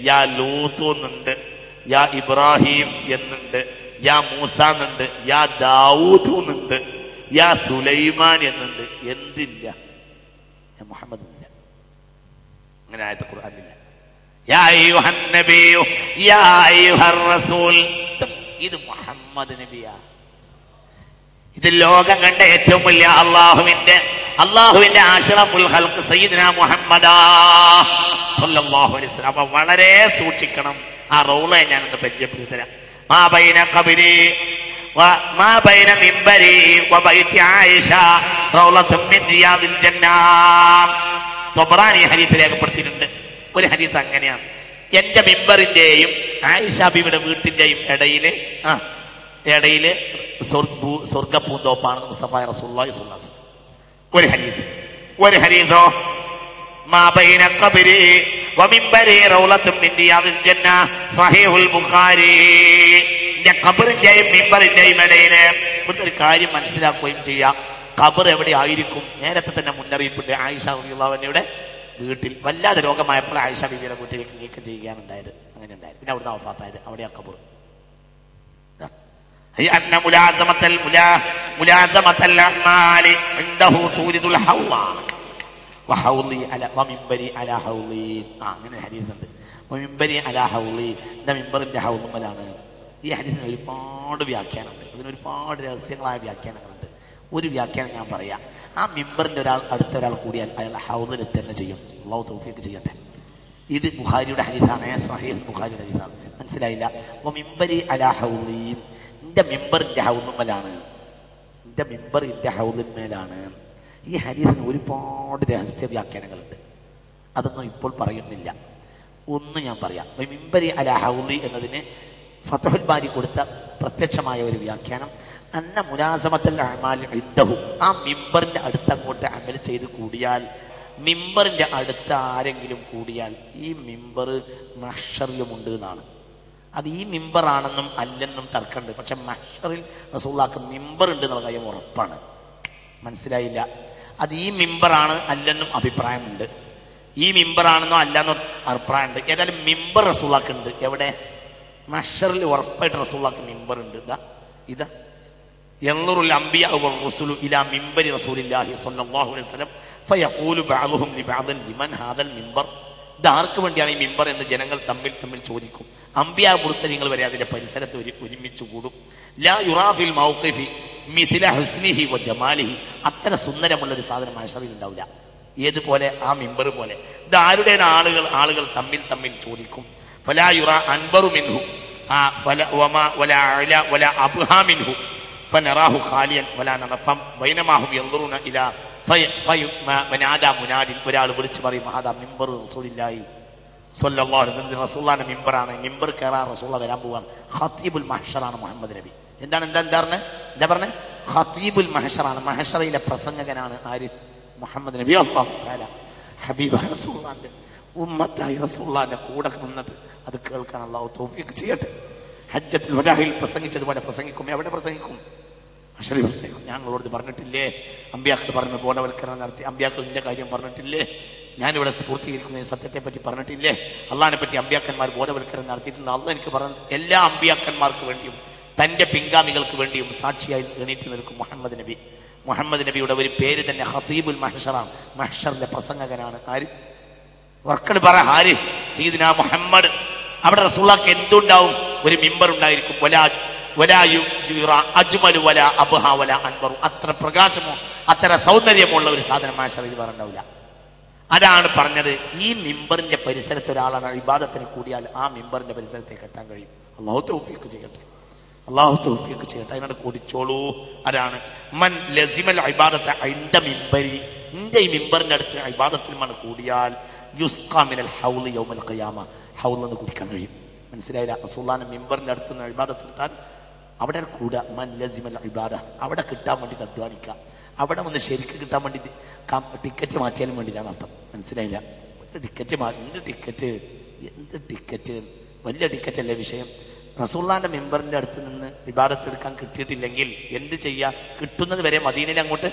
യാ ലൂത്ത് എന്നുണ്ട്, യാ ഇബ്രാഹിം എന്നുണ്ട്, യാ മൂസ എന്നുണ്ട്, യാ ദാവൂദ് എന്നുണ്ട്, യാ സുലൈമാൻ എന്നുണ്ട്. എന്തില്ല? യാ മുഹമ്മദ് ഇല്ല. അങ്ങനെ ആയത്തെ ഖുർആനില്ല. യാ അയ്യുഹൻ നബിയു യാ അയ്യുഹർ റസൂൽ. ഇത് മുഹമ്മദ് നബിയാ. ഇത് ലോകം കണ്ട ഏറ്റവും വലിയ അള്ളാഹുവിന്റെ അഷ്റഫുൽ ഖൽഖ് സയ്യിദുനാ മുഹമ്മദാ സ്വല്ലല്ലാഹു അലൈഹി വസല്ലം. അപ്പൊ വളരെ സൂക്ഷിക്കണം. ആ റൗള ഞാനൊന്ന് പരിചയപ്പെടുത്തി തരാം. മാ ബൈന ഖബരി മാ ബൈന മിംബരി വബൈതി ആയിഷ റൗളത്തും മിൻ റിയാദിൽ ജന്ന. തൊബറാനി ഹദീസ് രേഖപ്പെടുത്തിയിട്ടുണ്ട്. ഒരു ഹദീസ് അങ്ങനെയാണ്: എന്റെ മിമ്പറിന്റെയും ആയിഷ ബീവിയുടെ വീട്ടിന്റെയും ഇടയില് സ്വർഗപ്പൂന്തോപ്പാണ് മുസ്തഫ റസൂലുള്ളാഹി സ്വല്ലല്ലാഹു അലൈഹി വസല്ലം. ഒരു ഹദീസോ മാ ബൈന ഖബരി വമിംബരി റൗളത്തും മിൻ റിയാദിൽ ജന്ന സ്വഹീഹുൽ ബുഖാരി. എന്റെ ഖബറിന്റെയും മിമ്പറിന്റെയും ഇടയില് ഇവിടുത്തെ ഒരു കാര്യം മനസ്സിലാക്കുകയും ചെയ്യാം. ഖബർ എവിടെ ആയിരിക്കും? നേരത്തെ തന്നെ മുന്നറിയിപ്പുണ്ട്. ആയിഷ റളിയല്ലാഹു അൻഹയുടെ വീട്ടിൽ വല്ലാതെ രോഗമായപ്പോൾ ആയിഷ ബീവിയുടെ വീട്ടിലേക്ക് നീക്കം ചെയ്യാനുണ്ടായത്. അങ്ങനെ ഉണ്ടായത്. പിന്നെ അവിടുന്ന് വഫാത്തായത്. അവിടെ ആ ഖബർ. أن ملازمة الأعمال عنده تورد الحوض وحوضي على ومنبري على حوضي. അങ്ങനെ ഹദീസ് ഉണ്ട്. ومنبري على حوضي. എൻ്റെ മിമ്പറിന്റെ ഹൗളുമലാണ്. ഈ ഹദീസിന് ഒരുപാട് വ്യാഖ്യാനമുണ്ട്. ഇതിന് ഒരുപാട് രഹസ്യങ്ങളായ വ്യാഖ്യാനങ്ങളുണ്ട്. ഒരു വ്യാഖ്യാനം ഞാൻ പറയാം. ആ മിമ്പറിന്റെ അടുത്ത ഒരാൾ കൂടിയാൽ അയാൾ ഹൗദിൽ തന്നെ ചെയ്യും. അല്ലാഹു തൗഫീഖ് ചെയ്യട്ടെ. ഇത് ബുഖാരിയുടെ ഹദീസാണ്. സ്വഹീഹ് ബുഖാരിയുടെ ഹദീസാണ്. മനസ്സിലായില്ല? വമിംബരി അലാ ഹൗളി. എൻ്റെ മിമ്പറിന്റെ ഹൗളുമലാണ്. എൻ്റെ മിമ്പറിന്റെ ഹൗളിന്മേലാണ്. ഈ ഹദീസിന് ഒരുപാട് രഹസ്യ വ്യാഖ്യാനങ്ങളുണ്ട്. അതൊന്നും ഇപ്പോൾ പറയുന്നില്ല. ഒന്ന് ഞാൻ പറയാം. മിംബരി അലാ ഹൗളി എന്നതിന് ഫത്ഹുൽ ബാരി കൊടുത്ത പ്രത്യക്ഷമായ ഒരു വ്യാഖ്യാനം അന്ന മുലാസമത്തുൽ അഅ്മാൽ ഇൻദഹു. ആ മിമ്പറിന്റെ അടുത്ത് അങ്ങോട്ട് അമൽ ചെയ്ത് കൂടിയാൽ, മിമ്പറിന്റെ അടുത്ത് ആരെങ്കിലും കൂടിയാൽ ഈ മിമ്പർ മഹ്ശറിലുമുണ്ട് എന്നാണ്. അത് ഈ മിമ്പറാണെന്നും അല്ലെന്നും തർക്കമുണ്ട്. പക്ഷെ മഹ്ശറിൽ റസൂലുള്ളാഹിക്ക് മിമ്പർ ഉണ്ട് എന്നുള്ള കാര്യം ഉറപ്പാണ്. മനസ്സിലായില്ല? അത് ഈ മിമ്പറാണ് അല്ലെന്നും അഭിപ്രായമുണ്ട്. ഈ മിമ്പറാണെന്നോ അല്ലെന്നോ അഭിപ്രായമുണ്ട്. ഏതായാലും മിമ്പർ റസൂലുള്ളാഹിക്ക് ഉണ്ട്. എവിടെ? മഹ്ശറിൽ ഉറപ്പായിട്ട് റസൂലുള്ളാഹിക്ക് മിമ്പർ ഉണ്ട്. ഇതാ യൻളുറുൽ അംബിയാ വർ-റസുലു ഇലാ മിമ്പരി റസൂലില്ലാഹി സ്വല്ലല്ലാഹു അലൈഹി വസല്ലം ഫയഖൂലു ബഅദുഹും ലിബഅദിൻ ലിമൻ ഹാദൽ മിമ്പർ. ഇത് ആർക്ക് വേണ്ടിയാണ് ഈ മിമ്പർ എന്ന് ജനങ്ങൾ തമ്മിൽ ചോദിക്കും. അംബിയാ മുർസലീങ്ങൾ വരെ അതിന്റെ പരിസരത്ത് ഒരുമിച്ച് കൂടും. ലാ യുറാഫിൽ മൗഖിഫി മിസ്ല ഹുസ്നിഹി വ ജമാലിഹി. അത്ര സുന്ദരമുള്ള ഒരു സാധനം മഹ്ശറിൽ ഉണ്ടാവില്ല. ഏതുപോലെ? ആ മിമ്പർ പോലെ. ഇത് ആരുടെ ആളുകൾ തമ്മിൽ ചോദിക്കും. ഫലാ യുറാ അൻബറു മിൻഹു വമാ വലാ അല വലാ അബ്ഹാ മിൻഹു ഫനറാഹു ഖാലിയൻ വലാ നറഫം ബൈനമാഹും യൻദുറൂന ഇലാ ഫനാദാ മുനാദിൻ. ഒരാൾ വിളിച്ചു പറയും, ഹാദാ മിമ്പർ റസൂലില്ലാഹി സ്വല്ലല്ലാഹു അലൈഹി വസല്ലം. റസൂലുള്ളാഹിന്റെ മിമ്പറാണ്. മിമ്പർ കയറാൻ റസൂലുള്ളാഹി വരാൻ പോവാണ്. ഖതീബുൽ മഹ്ശറാണ് മുഹമ്മദ് നബി. എന്താ പറഞ്ഞേ? ഖതീബുൽ മഹ്ശറാണ്. മഹ്ശറയിലെ പ്രസംഗകനാണ് ആര്? മുഹമ്മദ് നബി. അല്ലാഹു തആല ഹബീബായ റസൂലുള്ളാഹിന്റെ ഉമ്മത്തായി റസൂലുള്ളാഹിന്റെ കൂടെ നിന്നിട്ട് അത് കേൾക്കാൻ അല്ലാഹു തൗഫീഖ് ചെയ്യട്ടെ. ഹജ്ജത്തുൽ വദാഇൽ പ്രസംഗിച്ചതുപോലെ പ്രസംഗിക്കും. എവിടെ പ്രസംഗിക്കും? മഹ്ശറിൽ പ്രസംഗിക്കും. ഞങ്ങളോട് പറഞ്ഞിട്ടില്ലേ? അമ്പിയാക്കൾ പറഞ്ഞ് ബോധവൽക്കരണം നടത്തി. അമ്പിയാക്കളിന്റെ കാര്യം പറഞ്ഞിട്ടില്ലേ? ഞാനിവിടെ പൂർത്തീകരിക്കുന്ന സത്യത്തെ പറ്റി പറഞ്ഞിട്ടില്ലേ? അള്ളാഹിനെ പറ്റി അമ്പിയാക്കന്മാർ ബോധവൽക്കരണം നടത്തിയിട്ടുണ്ട്. അള്ളാഹ് എനിക്ക് പറഞ്ഞത് എല്ലാ അമ്പിയാക്കന്മാർക്ക് വേണ്ടിയും തന്റെ പിൻഗാമികൾക്ക് വേണ്ടിയും സാക്ഷിയായി എണീറ്റ് നിൽക്കും മുഹമ്മദ് നബി. മുഹമ്മദ് നബിയുടെ ഒരു പേര് തന്നെ ഖതീബുൽ മഹ്ശറാണ്. മഹ്ശറിലെ പ്രസംഗകനാണ്. ആര്? വർക്കട് പറ. ആര്? സയ്യിദുനാ മുഹമ്മദ്. അവിടെ റസൂലുള്ളാഹിക്ക് എന്തുണ്ടാവും? ഒരു മിമ്പർ ഉണ്ടായിരിക്കും. അത്ര പ്രകാശമോ അത്ര സൗന്ദര്യമോ ഉള്ള ഒരു സാധനം മഹ്ശറിൽ പറഞ്ഞില്ല. അതാണ് പറഞ്ഞത്. ഈ മിമ്പറിന്റെ പരിസരത്ത് ഒരാളാണ് ഇബാദത്തിന് കൂടിയാൽ ആ മിമ്പറിന്റെ പരിസരത്തേക്ക് എത്താൻ കഴിയും. അല്ലാഹു തൗഫീഖ് ചെയ്യട്ടെ, അല്ലാഹു തൗഫീഖ് ചെയ്യട്ടെ. അതിനോട് കൂടിച്ചോളൂ. അതാണ് മൻ ലസിമൽ ഇബാദത ഇൻദ മിമ്പരി, എന്റെ ഈ മിമ്പറിന്റെ അടുത്ത് ഇബാദത്തിൽ മൻ കൂടിയാൽ യുസ്ഖാ മിനൽ ഹൗളി യൗമൽ ഖിയാമ, ഹൗളിൽ നിന്ന് കുടിക്കാൻ കഴിയും. മനസ്സിലായില്ല? റസൂലുള്ളാഹിന്റെ മിമ്പറിന്റെ അടുത്ത് നിന്ന് ഇബാദത്ത് എടുത്താൽ അവിടെ കൂടുക. മൻ ലസിമൽ ഇബാദ, അവിടെ കിട്ടാൻ വേണ്ടിയിട്ട് അധ്വാനിക്കുക. അവിടെ ഒന്ന് ശരിക്ക് കിട്ടാൻ വേണ്ടി ടിക്കറ്റ് മാറ്റിയാലും വേണ്ടില്ല എന്നർത്ഥം. മനസ്സിലായില്ല? ടിക്കറ്റ് എന്ത് ടിക്കറ്റ്? വലിയ ടിക്കറ്റ് അല്ലേ വിഷയം? റസൂലുള്ളാഹിന്റെ മിമ്പറിന്റെ അടുത്ത് നിന്ന് ഇബാദത്ത് എടുക്കാൻ കിട്ടിയിട്ടില്ലെങ്കിൽ എന്ത് ചെയ്യാ? കിട്ടുന്നത് വരെ മദീനയിൽ അങ്ങോട്ട്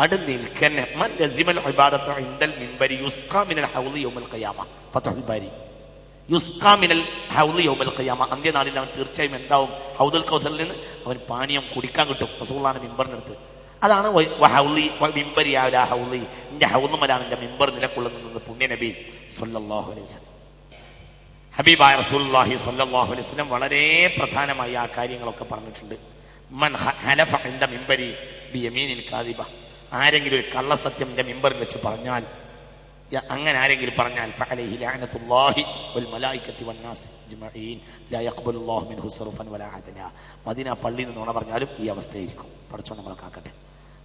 അടു നിൽക്കന്നെ. മൻ ലസിമൽ ഇബാദത ഇൻദൽ മിമ്പരി യുസ്ഖാ മിനൽ ഹൗളി യൗമൽ ഖിയാമ, ഫത്ഹുൽ ബാരി. യുസ്ഖാ മിനൽ ഹൗളി യൗമൽ ഖിയാമ, അന്ത്യനാളിൽ അവൻ തീർച്ചയായും എന്താവും? ഹൗദുൽ കൗസറിൽ നിന്ന് അവൻ പാനീയം കുടിക്കാൻ കിട്ടും റസൂലുള്ളാഹിന്റെ മിമ്പറിന്റെ അടുത്ത്. അതാണ് മിമ്പരി അലാ ഹൗളി, എന്റെ ഹൗളുമലാണ് എന്റെ മിമ്പർ നിലകൊള്ളുന്നത് പുണ്യ നബി സല്ലല്ലാഹു അലൈഹി വസല്ലം. ഹബീബായ റസൂലുള്ളാഹി സ്വല്ലല്ലാഹു അലൈഹി വസല്ലം വളരെ പ്രധാനമായി ആ കാര്യങ്ങളൊക്കെ പറഞ്ഞിട്ടുണ്ട്. മൻ ഹലഫ ഇൻദ മിമ്പരി ബിയമീനിൻ കാദിബ, ആരെങ്കിലും ഒരു കള്ളസത്യം എന്റെ മിമ്പറിൽ വെച്ച് പറഞ്ഞാൽ, അങ്ങനെ ആരെങ്കിലും പറഞ്ഞാൽ ഫഅലൈഹി ലഅനത്തുല്ലാഹി വൽ മലായികത്തി വന്നാസ് അജ്മഈൻ ലാ യഖ്ബലുല്ലാഹു മിൻഹു സർഫൻ വലാ അദല. മദീന പള്ളിയിൽ നിന്ന് നുണ പറഞ്ഞാലും ഈ അവസ്ഥയായിരിക്കും. പടച്ചോൻ നമ്മളെ കാക്കട്ടെ.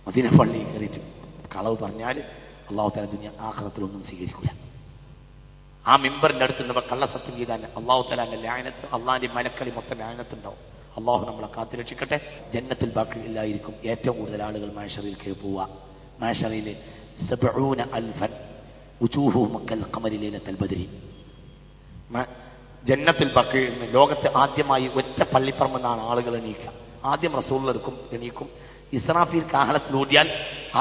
മദീന പള്ളിയിൽ കയറിയിട്ട് കളവ് പറഞ്ഞാൽ അല്ലാഹു തആല ദുനിയ ആഖിറത്തിലൊന്നും സ്വീകരിക്കില്ല. ആ മിമ്പറിന്റെ അടുത്ത് നമ്മൾ കള്ളസത്യം ചെയ്താൽ അല്ലാഹു തആലാന്റെ ലഅനത്ത്, അല്ലാഹുവിന്റെ മലക്കളി മൊത്തം ലഅനത്തുണ്ടാവും. അല്ലാഹു നമ്മളെ കാത്തുരക്ഷിക്കട്ടെ. ജന്നത്തുൽ ബാഖിയിലായിരിക്കും ഏറ്റവും കൂടുതൽ ആളുകൾ മഹ്ശറിലേക്ക് പോവുക. മഹ്ശറിൽ 70,000 ഉജൂഹുഹും കൽ ഖമരി ലൈലത്തുൽ ബദ്രി. ജന്നത്തുൽ ബഖീഇൽ നിന്ന് ലോകത്ത് ആദ്യമായി ഒറ്റ പള്ളിപ്പറമ്പെന്നാണ് ആളുകൾ എണീക്കുക. ആദ്യം റസൂൽ എണീക്കും. ഇസ്രാഫീൽ കാഹളത്തിലൂതിയാൽ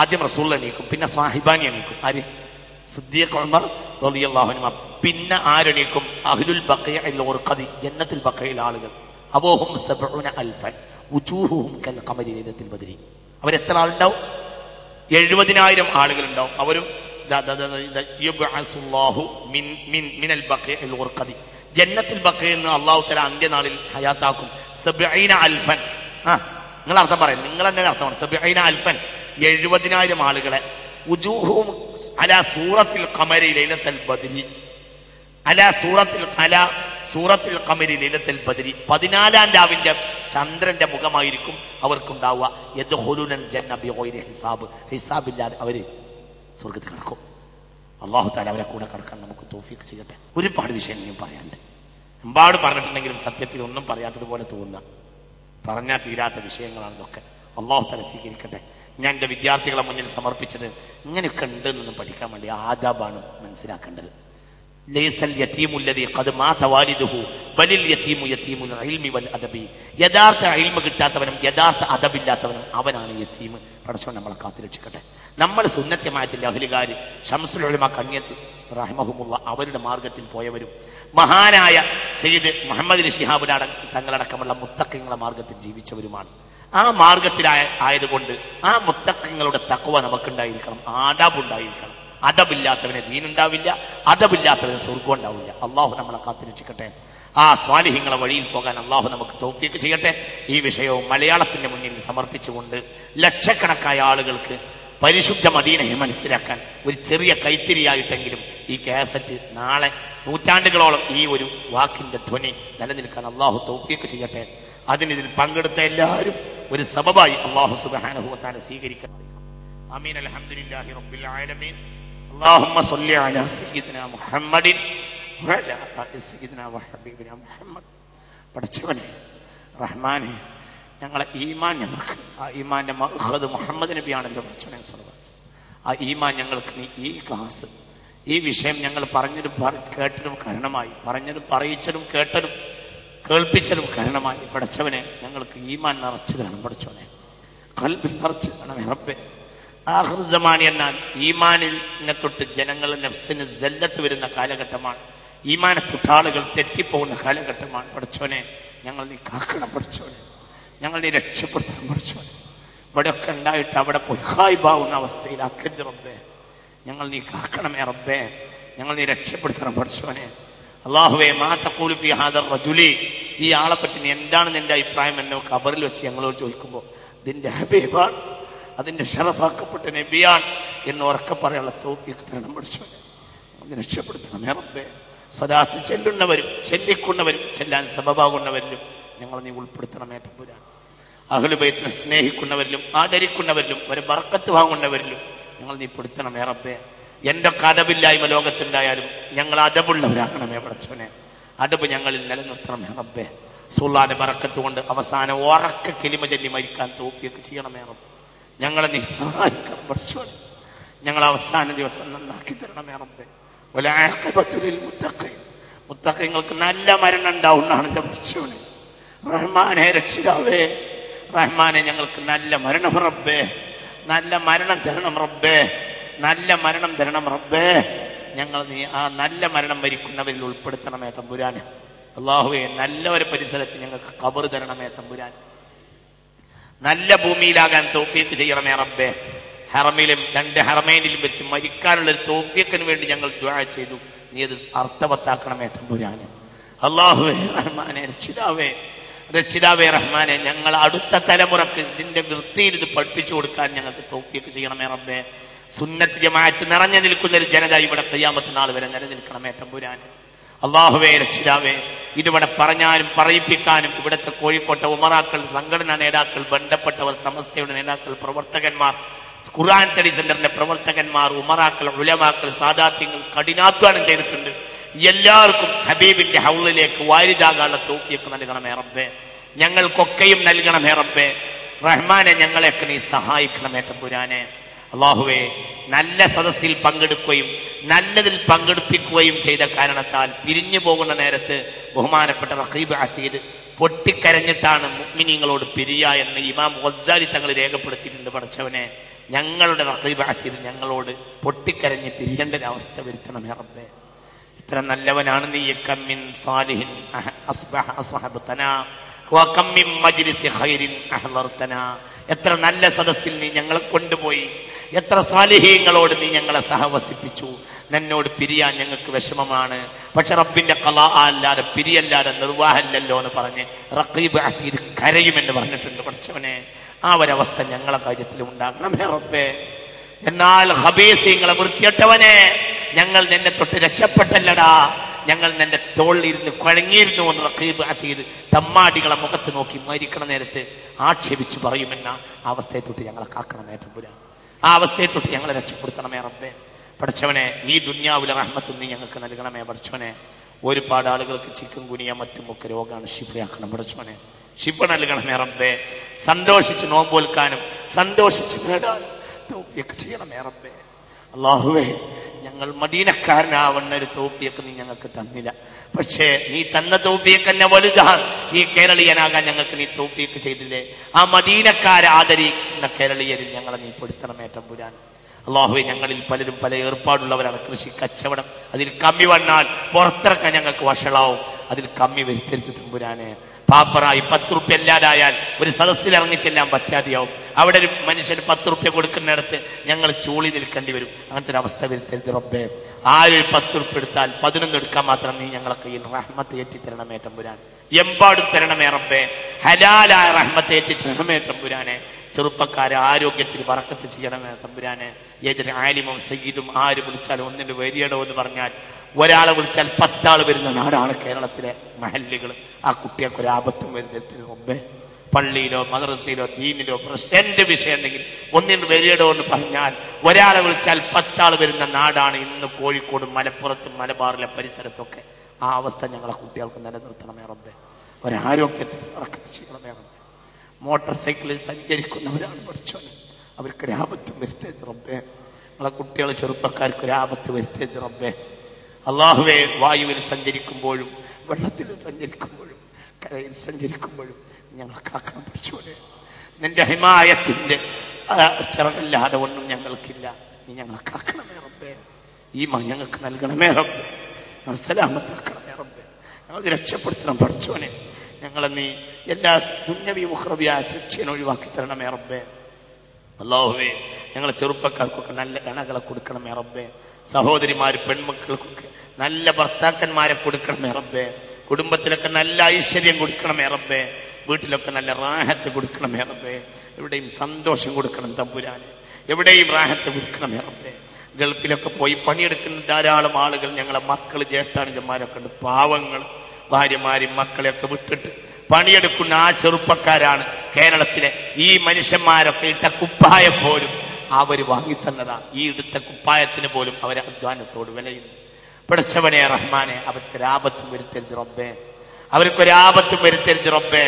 ആദ്യം റസൂൽ എണീക്കും, പിന്നെ സാഹിബാനി എണീക്കും. ആര്? സിദ്ദീഖ് ഉമർ റളിയല്ലാഹു അൻഹു. പിന്നെ ആരെണീക്കും? അഹ്ലുൽ ബഖീഇൽ ഉർഖദി, ജന്നത്തുൽ ബഖീഇൽ ആളുകൾ. അബൂഹും 70,000 ഉജൂഹുഹും കൽ ഖമരി ലൈലത്തുൽ ബദ്രി. അവരെത്ര ആളുണ്ടാവും? 70,000 ആളുകൾ ഉണ്ടാവും. അവരും ജന്നത്തുൽ ബഖീഇൽ നിന്ന് അല്ലാഹു തആല അന്ത്യനാളിൽ ഹയാത്താക്കും 70,000. നിങ്ങൾ അർത്ഥം പറയും, നിങ്ങൾ തന്നെ അർത്ഥമാണ്. 70,000 70,000 ആളുകളെ. ഉജൂഹും അലാ സൂറത്തിൽ ഖമരി ലൈലത്തുൽ ബദ്രി, അലാ സൂറത്തിൽ ഖമരി ലൈലത്തുൽ ബദ്രി. 14-ാം രാവിന്റെ ചന്ദ്രന്റെ മുഖമായിരിക്കും അവർക്കുണ്ടാവുക. യദ്ഖുലൂനൽ ജന്ന ബിഗൈരി ഹിസാബ്, ഹിസാബില്ലാതെ അവര് സ്വർഗത്തിൽ കടക്കും. അല്ലാഹു തആല അവരെ കൂടെ കടക്കാൻ നമുക്ക് തൗഫീഖ് ചെയ്യട്ടെ. ഒരുപാട് വിഷയങ്ങൾ പറയാനുണ്ട്. ഒരുപാട് പറഞ്ഞിട്ടുണ്ടെങ്കിലും സത്യത്തിൽ ഒന്നും പറയാത്തതുപോലെ തോന്നുക. പറഞ്ഞാൽ തീരാത്ത വിഷയങ്ങളാണ് ഇതൊക്കെ. അല്ലാഹു തആല സ്വീകരിക്കട്ടെ. ഞാൻ എൻ്റെ വിദ്യാർത്ഥികളെ മുന്നിൽ സമർപ്പിച്ചത് ഇങ്ങനെയൊക്കെ ഉണ്ട് എന്നൊന്നും പഠിക്കാൻ വേണ്ടി ആദാബാണ് മനസ്സിലാക്കേണ്ടത്. ലൈസൽ യതീമുല്ലദീ ഖദ് മാത വാലിദുഹു ബലിൽ യതീമു യതീമുൽ ഇൽമി വൽ അദബി. യഥാർത്ഥ ഇൽമ കിട്ടാത്തവനും യഥാർത്ഥ അദബില്ലാത്തവനും അവനാണ് യതീം. പടച്ചോൻ നമ്മളെ കാത്തുരക്ഷിക്കട്ടെ. നമ്മൾ സുന്നത്യമായത്തിൻ്റെ അഹ്ലുകാർ ശംസുൽ ഉലമ കണ്യത്ത് റഹിമഹുമുള്ള അവരുടെ മാർഗത്തിൽ പോയവരും മഹാനായ സയ്യിദ് മുഹമ്മദ് ശിഹാബ് തങ്ങളടക്കമുള്ള മുത്തഖീങ്ങളുടെ മാർഗത്തിൽ ജീവിച്ചവരുമാണ്. ആ മാർഗത്തിലായതുകൊണ്ട് ആ മുത്തഖീങ്ങളുടെ തഖ്വ നമുക്കുണ്ടായിരിക്കണം, ആദാബുണ്ടായിരിക്കണം. അദബില്ലാത്തവന് ദീനുണ്ടാവില്ല, അദബില്ലാത്തവന് സ്വർഗ്ഗം ഉണ്ടാവില്ല. അള്ളാഹു നമ്മളെ കാത്തുരക്ഷിക്കട്ടെ. ആ സ്വാലിഹീങ്ങളെ വഴിയിൽ പോകാൻ അള്ളാഹു നമുക്ക് തൗഫീഖ് ചെയ്യട്ടെ. ഈ വിഷയവും മലയാളത്തിന്റെ മുന്നിൽ സമർപ്പിച്ചുകൊണ്ട് ലക്ഷക്കണക്കായ ആളുകൾക്ക് പരിശുദ്ധ മദീനയെ മനസ്സിലാക്കാൻ ഒരു ചെറിയ കൈത്തിരിയായിട്ടെങ്കിലും ഈ കാസറ്റ് നാളെ നൂറ്റാണ്ടുകളോളം ഈ ഒരു വാക്കിന്റെ ധ്വനി നിലനിൽക്കാൻ അള്ളാഹു തൗഫീഖ് ചെയ്യട്ടെ. അതിനിതിൽ പങ്കെടുത്ത എല്ലാവരും ഒരു സബബായി അള്ളാഹു സുബ്ഹാനഹു വ തആല സ്വീകരിക്കണം. ആമീൻ. അൽഹംദുലില്ലാഹി റബ്ബിൽ ആലമീൻ. അല്ലാഹുമ്മ സ്വല്ലി അലാ സയ്യിദിനാ മുഹമ്മദിൻ വഅലാ ആലി സയ്യിദിനാ വഹബീബിനാ മുഹമ്മദ്. പടച്ചവനെ റഹ്മാനെ, ഞങ്ങളെ ഈമാൻ ഞങ്ങൾക്ക്, ആ ഈമാന്റെ മഖ്സദ് മുഹമ്മദ് നബിയാണല്ലോ പടച്ചവനെ സ്വല്ലല്ലാഹു അലൈഹി വസല്ലം. ആ ഈമാൻ ഞങ്ങൾക്ക് നീ ഈ ക്ലാസ്, ഈ വിഷയം ഞങ്ങൾ പറഞ്ഞതും കേട്ടതും കാരണമായി, പറഞ്ഞതും പറയിച്ചതും കേട്ടതും കേൾപ്പിച്ചതും കാരണമായി പടച്ചവനെ ഞങ്ങൾക്ക് ഈമാൻ നിറച്ചു തരണം. പടച്ചവനെ ഖൽബിൽ നിറച്ചു തരണം റബ്ബേ. ആഖിർ സമാനി എന്നാൽ ഈമാനിനെ തൊട്ട് ജനങ്ങളുടെ നഫ്സിന് സല്ലത്ത് വരുന്ന കാലഘട്ടമാണ്. ഈമാനെ തൊട്ടാളുകൾ തെറ്റിപ്പോകുന്ന കാലഘട്ടമാണ്. പടച്ചവനെ ഞങ്ങൾ നീ കാക്കണം. പടച്ചവനെ ഞങ്ങൾ നീ രക്ഷപ്പെടുത്തണം. പടച്ചവനെ ഇവിടെയൊക്കെ ഉണ്ടായിട്ട് അവിടെ പോയി ഹായിബാവുന്ന അവസ്ഥയിലാക്കരുത് റബ്ബേ. ഞങ്ങൾ നീ കാക്കണമേ റബ്ബേ. ഞങ്ങൾ നീ രക്ഷപ്പെടുത്തണം. പടച്ചവനെ അല്ലാഹുവേ, മാ തഖൂലു ഫീ ഹാദർ റജുലി, ഈ ആളെ പറ്റി നീ എന്താണ് നിന്റെ അഭിപ്രായം എന്നെ ഖബറിൽ വെച്ച് ഞങ്ങളോട് ചോദിക്കുമ്പോൾ ഇതിന്റെ ഹബീബാണ്, അതിൻ്റെ ഷറഫാക്കപ്പെട്ട നബിയാണ് എന്ന് ഉറക്കെ പറയാനുള്ള തൗഫീഖ് തരണം പഠിച്ചോനെ. അതിനെ രക്ഷപ്പെടുത്തണമേ റബ്ബേ. സ്വലാത്ത് ചെല്ലുന്നവരും ചെല്ലിക്കുന്നവരും ചെല്ലാൻ സബബാകുന്നവരിലും ഞങ്ങൾ നീ ഉൾപ്പെടുത്തണമേ തമ്പുരാൻ. അഹ്ലു ബൈത്തിനെ സ്നേഹിക്കുന്നവരിലും ആദരിക്കുന്നവരിലും ഒരു ബർക്കത്ത് വാങ്ങുന്നവരിലും ഞങ്ങൾ നീ പെടുത്തണമേ റബ്ബേ. എൻ്റെ അദബില്ലായ്മ ലോകത്തുണ്ടായാലും ഞങ്ങൾ അദബുള്ളവരാകണമേ പഠിച്ചോനെ. അദബ് ഞങ്ങളിൽ നിലനിർത്തണമേ റബ്ബേ. സുല്ലാന്റെ ബറക്കത്ത് കൊണ്ട് അവസാനം ഉറക്ക കലിമ ചൊല്ലി മരിക്കാൻ തൗഫീഖ് ചെയ്യണമേ റബ്ബേ. ഞങ്ങളെ നീ സഹായിക്കണം പഠിച്ചോനെ. ഞങ്ങൾ അവസാന ദിവസം നന്നാക്കി തരണമേ റബ്ബേ. മുത്തഖീങ്ങൾക്ക് നല്ല മരണം ഉണ്ടാവുന്നതാണ് പഠിച്ചോനെ. റഹ്മാനെ രക്ഷിതാവേ, റഹ്മാനെ ഞങ്ങൾക്ക് നല്ല മരണം റബ്ബേ, നല്ല മരണം തരണം റബ്ബേ, നല്ല മരണം തരണം റബ്ബേ. ഞങ്ങൾ നീ ആ നല്ല മരണം മരിക്കുന്നവരിൽ ഉൾപ്പെടുത്തണമേ തമ്പുരാനെ. അല്ലാഹുവേ, നല്ല ഒരു പരിസരത്ത് ഞങ്ങൾക്ക് ഖബർ തരണമേ തമ്പുരാൻ. നല്ല ഭൂമിയിലാകാൻ തൗഫീഖ് ചെയ്യണമേ റബ്ബേ. ഹറമിലും 2 ഹറമൈനിലും വെച്ച് മരിക്കാനുള്ള ഒരു തൗഫീഖിന് വേണ്ടി ഞങ്ങൾ ദുആ ചെയ്തു. നീ അത് അർത്ഥവത്താക്കണമേ തമ്പുരാനെ. അല്ലാഹുവേ, റഹ്മാനെ രക്ഷിതാവേ, രക്ഷിതാവേ റഹ്മാനെ, ഞങ്ങൾ അടുത്ത തലമുറക്ക് ഇതിന്റെ വൃത്തിയിൽ ഇത് പഠിപ്പിച്ചു കൊടുക്കാൻ ഞങ്ങൾക്ക് തൗഫീഖ് ചെയ്യണമേ റബ്ബേ. സുന്നത്ത് ജമാഅത്ത് നിറഞ്ഞു നിൽക്കുന്ന ഒരു ജനത ഇവിടെ ഖിയാമത്ത് നാൾ വരെ നിലനിൽക്കണമേ തമ്പുരാനെ. അല്ലാഹുവേ രക്ഷിതാവേ, ഇതിവിടെ പറഞ്ഞാലും പറയിപ്പിക്കാനും ഇവിടുത്തെ കോഴിക്കോട്ടെ ഉമറാക്കൾ, സംഘടനാ നേതാക്കൾ, ബന്ധപ്പെട്ടവർ, സമസ്തയുടെ നേതാക്കൾ, പ്രവർത്തകന്മാർ, ഖുർആൻ സ്റ്റഡി സെന്ററിന്റെ പ്രവർത്തകന്മാർ, ഉമറാക്കൾ, ഉലമാക്കൾ, സാദാത്യങ്ങൾ കഠിനാധ്വാനം ചെയ്തിട്ടുണ്ട്. എല്ലാവർക്കും ഹബീബിന്റെ ഹൗളിലേക്ക് വാരിദാകാനുള്ള തൗഫീഖ് നൽകണമേ റബ്ബേ. ഞങ്ങൾക്കൊക്കെയും നൽകണമേ റബ്ബേ. റഹ്മാനെ, ഞങ്ങളെയൊക്കെ നീ സഹായിക്കണമേ തമ്പുരാനെ. അല്ലാഹുവേ, നല്ല സദസ്സിൽ പങ്കെടുക്കുകയും നല്ലതിൽ പങ്കെടുപ്പിക്കുകയും ചെയ്ത കാരണത്താൽ പിരിഞ്ഞു പോകുന്ന നേരത്ത് ബഹുമാനപ്പെട്ട റഖീബ് അത്തീദ് പൊട്ടിക്കരഞ്ഞിട്ടാണ് മുഅ്മിനീങ്ങളോട് പിരിയ എന്ന് ഇമാം ഗസ്സാലി തങ്ങൾ രേഖപ്പെടുത്തിയിട്ടുണ്ട്. പഠിച്ചവനെ, ഞങ്ങളുടെ റഖീബ് അത്തീദ് ഞങ്ങളോട് പൊട്ടിക്കരഞ്ഞ് പിരിയേണ്ട ഒരു അവസ്ഥ വരുത്തണമേ റബ്ബേ. ഇത്ര നല്ലവനാണ് നീ. കമ്മിൻ സാലിഹിൻ അസ്ബഹ അസ്ഹബതനാ വകം മിൻ മജ്ലിസി ഖൈരിൻ അഹ്ലർതനാ. എത്ര നല്ല സദസ്സിൽ നീ ഞങ്ങളെ കൊണ്ടുപോയി, എത്ര സാലിഹീങ്ങളോട് നീ ഞങ്ങളെ സഹവസിപ്പിച്ചു. നിന്നോട് പിരിയാൻ ഞങ്ങൾക്ക് വിഷമമാണ്, പക്ഷെ റബ്ബിന്റെ ഖലാ അല്ലാതെ പിരിയല്ലാതെ നിർവാഹമില്ലല്ലോ എന്ന് പറഞ്ഞ് റഖീബ് അത്തീദ് കരയുമെന്ന് പറഞ്ഞിട്ടുണ്ട്. പഠിച്ചവനെ, ആ ഒരവസ്ഥ ഞങ്ങളെ കാര്യത്തിൽ ഉണ്ടാകണമേ റബ്ബേ. എന്നാൽ ഖബീസീങ്ങളെ വൃത്തികെട്ടവനെ, ഞങ്ങൾ നിന്നെ തൊട്ട് രക്ഷപ്പെട്ടല്ലടാ, ഞങ്ങൾ നിന്റെ തോളിലിരുന്ന് കുഴങ്ങിയിരുന്നു എന്ന് റഖീബ് അത്തീദ് തമ്മാടികളെ മുഖത്ത് നോക്കി മരിക്കണ നേരത്ത് ആക്ഷേപിച്ച് പറയുമെന്ന അവസ്ഥയെ തൊട്ട് ഞങ്ങളെ കാക്കണമേ തമ്പുരാൻ. ആ അവസ്ഥയെ തൊട്ട് ഞങ്ങളെ രക്ഷപ്പെടുത്തണമേ റബ്ബേ. പഠിച്ചവനെ, നീ ദുന്യാവിലെ റഹ്മത്തും നീ ഞങ്ങൾക്ക് നൽകണമേ പഠിച്ചവനെ. ഒരുപാട് ആളുകൾക്ക് ചിക്കൻ ഗുനിയ മറ്റുമൊക്കെ രോഗമാണ്, ശിഫയാക്കണം പഠിച്ചവനെ. ശിഫ നൽകണമേ റബ്ബേ. സന്തോഷിച്ച് നോമ്പൊൽക്കാനും സന്തോഷിച്ച് നേടാനും തൗഫീഖ് ചെയ്യണമേ റബ്ബേ. അല്ലാഹുവേ, ഞങ്ങൾ മദീനക്കാരനാവുന്ന ഒരു തൗഫീഖ് നീ ഞങ്ങൾക്ക് തന്നില്ല, പക്ഷേ നീ തന്ന തൗഫീഖ് എന്നെ വലുതാണ്. ഈ കേരളീയനാകാൻ ഞങ്ങൾക്ക് നീ തൗഫീഖ് ചെയ്തില്ലേ. ആ മദീനക്കാരെ ആദരിക്കുന്ന കേരളീയരിൽ ഞങ്ങളെ നീ പെടുത്തണമേ തമ്പുരാൻ. അല്ലാഹുവേ, ഞങ്ങളിൽ പലരും പല ഏർപ്പാടുള്ളവരാണ്. കൃഷി, കച്ചവടം, അതിൽ കമ്മി വന്നാൽ പുറത്തിറക്കാൻ ഞങ്ങൾക്ക് വഷളാവും. അതിൽ കമ്മി വരുത്തരുത് തമ്പുരാനെ. പാപ്പറായി 10 റുപ്യ ഇല്ലാതായാൽ ഒരു സദസ്സിൽ ഇറങ്ങിച്ചെല്ലാൻ പറ്റാതെയാവും. അവിടെ ഒരു മനുഷ്യന് 10 റുപ്യ കൊടുക്കുന്നിടത്ത് ഞങ്ങൾ ചൂളി നിൽക്കേണ്ടി വരും. അങ്ങനത്തെ ഒരു അവസ്ഥ വരുത്തരുത് റബ്ബേ. ആരൊരു 10 റുപ്യ എടുത്താൽ 11 എടുക്കാൻ മാത്രം നീ ഞങ്ങളെ കയ്യിൽ റഹ്മത്ത് ഏറ്റി തരണമേ തമ്പുരാൻ. എമ്പാടും തരണമേ റബ്ബേ. ഹലാലായ റഹ്മത്ത് ഏറ്റി തരണമേ തമ്പുരാനെ. ചെറുപ്പക്കാരെ ആരോഗ്യത്തിൽ ബറക്കത്ത് ചെയ്യണമേ തമ്പുരാനെ. ഏതൊരു ആലിമും സയ്യിദും ആര് വിളിച്ചാലും ഒന്നിന്റെ വരിയടോ എന്ന് പറഞ്ഞാൽ ഒരാളെ വിളിച്ചാൽ 10 ആൾ വരുന്ന നാടാണ് കേരളത്തിലെ മഹല്ലുകൾ. ആ കുട്ടികൾക്ക് ഒരു ആപത്തും വരുന്നത് റബ്ബേ. പള്ളിയിലോ മദ്രസയിലോ ദീനിലോ എന്ത് വിഷയം ഉണ്ടെങ്കിൽ ഒന്നിന് വരിയടോ എന്ന് പറഞ്ഞാൽ ഒരാളെ വിളിച്ചാൽ 10 ആൾ വരുന്ന നാടാണ് ഇന്ന് കോഴിക്കോടും മലപ്പുറത്തും മലബാറിലെ പരിസരത്തൊക്കെ. ആ അവസ്ഥ ഞങ്ങളെ കുട്ടികൾക്ക് നിലനിർത്തണമേ റബ്ബേ. ഒരാരോഗ്യത്തിൽ ബറക്കത്ത് ചെയ്യണമേ റബ്ബേ. മോട്ടോർ സൈക്കിളിൽ സഞ്ചരിക്കുന്നവരാണ് പഠിച്ചോനെ, അവർക്കൊരാപത്തും വരുത്തരുത് റബ്ബേ. നമ്മളെ കുട്ടികൾ ചെറുപ്പക്കാർക്ക് ഒരാപത്ത് വരുത്തരുത് റബ്ബേ. അല്ലാഹുവേ, വായുവിൽ സഞ്ചരിക്കുമ്പോഴും വെള്ളത്തിൽ സഞ്ചരിക്കുമ്പോഴും കരയിൽ സഞ്ചരിക്കുമ്പോഴും ഞങ്ങൾ കാക്കണം പഠിച്ചോനെ. നിന്റെ ഹിമായത്തിന്റെ ചിറകല്ലാതെ ഒന്നും ഞങ്ങൾക്കില്ല. നീ ഞങ്ങളെ കാക്കണമേ റബ്ബേ. ഈ ഞങ്ങൾക്ക് നൽകണമേ റബ്ബേ. സലാമത്താക്കണമേ റബ്ബേ. ഞങ്ങൾ രക്ഷപ്പെടുത്തണം പഠിച്ചോനെ. ഞങ്ങളെ നീ എല്ലാ ദുന്യവി മുഖ്റബിയായ ശിക്ഷയെ ഒഴിവാക്കി തരണമേ റബ്ബേ. അല്ലാഹുവേ, ഞങ്ങളെ ചെറുപ്പക്കാർക്കൊക്കെ നല്ല ഗണകളെ കൊടുക്കണമേ റബ്ബേ. സഹോദരിമാര് പെൺമക്കൾക്കൊക്കെ നല്ല ഭർത്താക്കന്മാരെ കൊടുക്കണമേ റബ്ബേ. കുടുംബത്തിലൊക്കെ നല്ല ഐശ്വര്യം കൊടുക്കണമേ റബ്ബേ. വീട്ടിലൊക്കെ നല്ല റാഹത്ത് കൊടുക്കണമേ റബ്ബേ. എവിടെയും സന്തോഷം കൊടുക്കണം തമ്പുരാനെ, എവിടെയും റാഹത്ത് കൊടുക്കണമേ റബ്ബേ. ഗൾഫിലൊക്കെ പോയി പണിയെടുക്കുന്ന ധാരാളം ആളുകൾ, ഞങ്ങളെ മക്കൾ ജ്യേഷ്ഠാനുജന്മാരൊക്കെ ഉണ്ട്, പാവങ്ങൾ, ഭാര്യമാരും മക്കളെയൊക്കെ വിട്ടിട്ട് പണിയെടുക്കുന്ന ആ ചെറുപ്പക്കാരാണ് കേരളത്തിലെ ഈ മനുഷ്യന്മാരൊക്കെ ഇട്ട കുപ്പായം പോലും അവർ വാങ്ങിത്തന്നതാ. ഈ ഇടുത്ത കുപ്പായത്തിന് പോലും അവരെ അധ്വാനത്തോട് വിലയുണ്ട്. പടച്ചവനെ റഹ്മാനെ, അവർക്കൊരാപത്തും വരുത്തരുത് റബ്ബേ, അവർക്കൊരാപത്തും വരുത്തരുത് റബ്ബേ.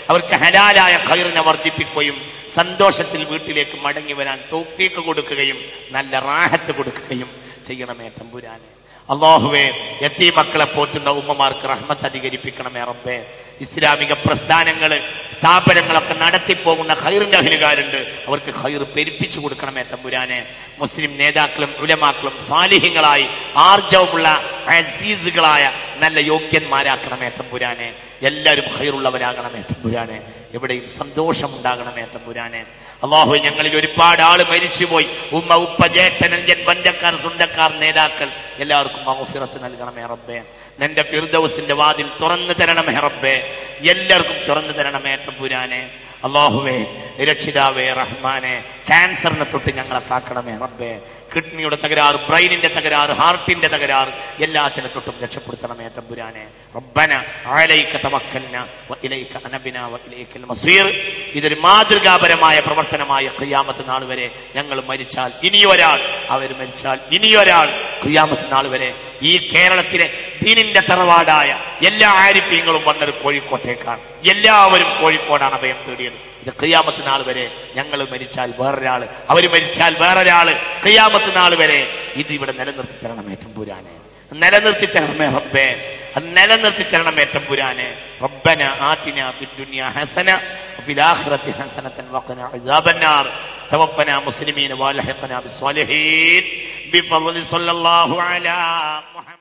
അവർക്ക് ഹലാലായ ഖൈറിനെ വർദ്ധിപ്പിക്കുകയും സന്തോഷത്തിൽ വീട്ടിലേക്ക് മടങ്ങി വരാൻ തൗഫീഖ് കൊടുക്കുകയും നല്ല റാഹത്ത് കൊടുക്കുകയും ചെയ്യണമേ തമ്പുരാനെ. അല്ലാഹുവേ, യതീം മക്കളെ പോറ്റുന്ന ഉമ്മമാർക്ക് റഹ്മത്ത് അധികരിപ്പിക്കണമേ റബ്ബേ. ഇസ്ലാമിക പ്രസ്ഥാനങ്ങള് സ്ഥാപനങ്ങളൊക്കെ നടത്തിപ്പോകുന്ന ഖൈറിന്റെ അഹ്ലുകാരുണ്ട്, അവർക്ക് ഖൈർ പെരുപ്പിച്ചു കൊടുക്കണമേ തമ്പുരാനെ. മുസ്ലിം നേതാക്കളും ഉലമാക്കളും സാലിഹ്യങ്ങളായി ആർജവമുള്ള അസീസുകളായ നല്ല യോഗ്യന്മാരാക്കണമേ തമ്പുരാനെ. എല്ലാവരും ഖൈറുള്ളവരാകണമേ തമ്പുരാനെ. എവിടെയും സന്തോഷമുണ്ടാകണമേ തമ്പുരാനെ. അല്ലാഹു, ഞങ്ങളിൽ ഒരുപാട് ആള് മരിച്ചുപോയി. ഉമ്മ, ഉപ്പ, ജേഷ്ഠനഞ്ചൻ, ബന്ധക്കാർ, സ്വന്തക്കാർ, നേതാക്കൾ എല്ലാവർക്കും മഗ്ഫിറത്ത് നൽകണമേ റബ്ബേ. നിന്റെ ഫിർദൗസിന്റെ വാതിൽ തുറന്നു തരണമേ റബ്ബേ. എല്ലാവർക്കും തുറന്നു തരണമേ തമ്പുരാനെ. അല്ലാഹുവേ, രക്ഷിതാവേ റഹ്മാനെ, ക്യാൻസറിനെ തൊട്ട് ഞങ്ങളെ കാക്കണമേ റബ്ബേ. കിഡ്നിയുടെ തകരാറ്, ബ്രെയിനിന്റെ തകരാറ്, ഹാർട്ടിന്റെ തകരാറ് എല്ലാത്തിനെ തൊട്ടും രക്ഷപ്പെടുത്തണമേ തമ്പുരാനെ. റബ്ബന അലൈക തവക്കൽന വഇലൈക അനബിന വഇലൈകൽ മസീർ. ഇതൊരു മാതൃകാപരമായ പ്രവർത്തനമായ ഖിയാമത്ത് നാൾ വരെ ഞങ്ങൾ മരിച്ചാൽ ഇനിയൊരാൾ, അവർ മരിച്ചാൽ ഇനിയൊരാൾ, ഖിയാമത്ത് നാൾ വരെ ഈ കേരളത്തിലെ ദീനിന്റെ തറവാടായ എല്ലാ ആരിഫീങ്ങളും വന്നത് കോഴിക്കോട്ടേക്കാണ്. എല്ലാവരും കോഴിക്കോടാണ് അഭയം തേടിയത്. ഇത് ഖിയാമത്ത് നാൾ വരെ ഞങ്ങൾ മരിച്ചാൽ വേറൊരാള്, അവർ മരിച്ചാൽ വേറൊരാള്, ഖിയാമത്ത് നാൾ വരെ ഇത് ഇവിടെ നിലനിർത്തി തരണമേ തമ്പുരാനെ. നിലനിർത്തി തരണമേ റബ്ബേ, നിലനിർത്തി തരണമേ തമ്പുരാനെ. റബ്ബന ആതിനാ ഫിദ്ദുനിയ ഹസന വഫിൽ ആഖിറതി ഹസനതൻ വഖിനാ അദാബന്നാർ. തവഫനാ മുസ്ലിമീന വൽഹിഖനാ ബിസ്സാലിഹീൻ ബിഫളി സ്വല്ലല്ലാഹു അലാ മുഹമ്മദ്.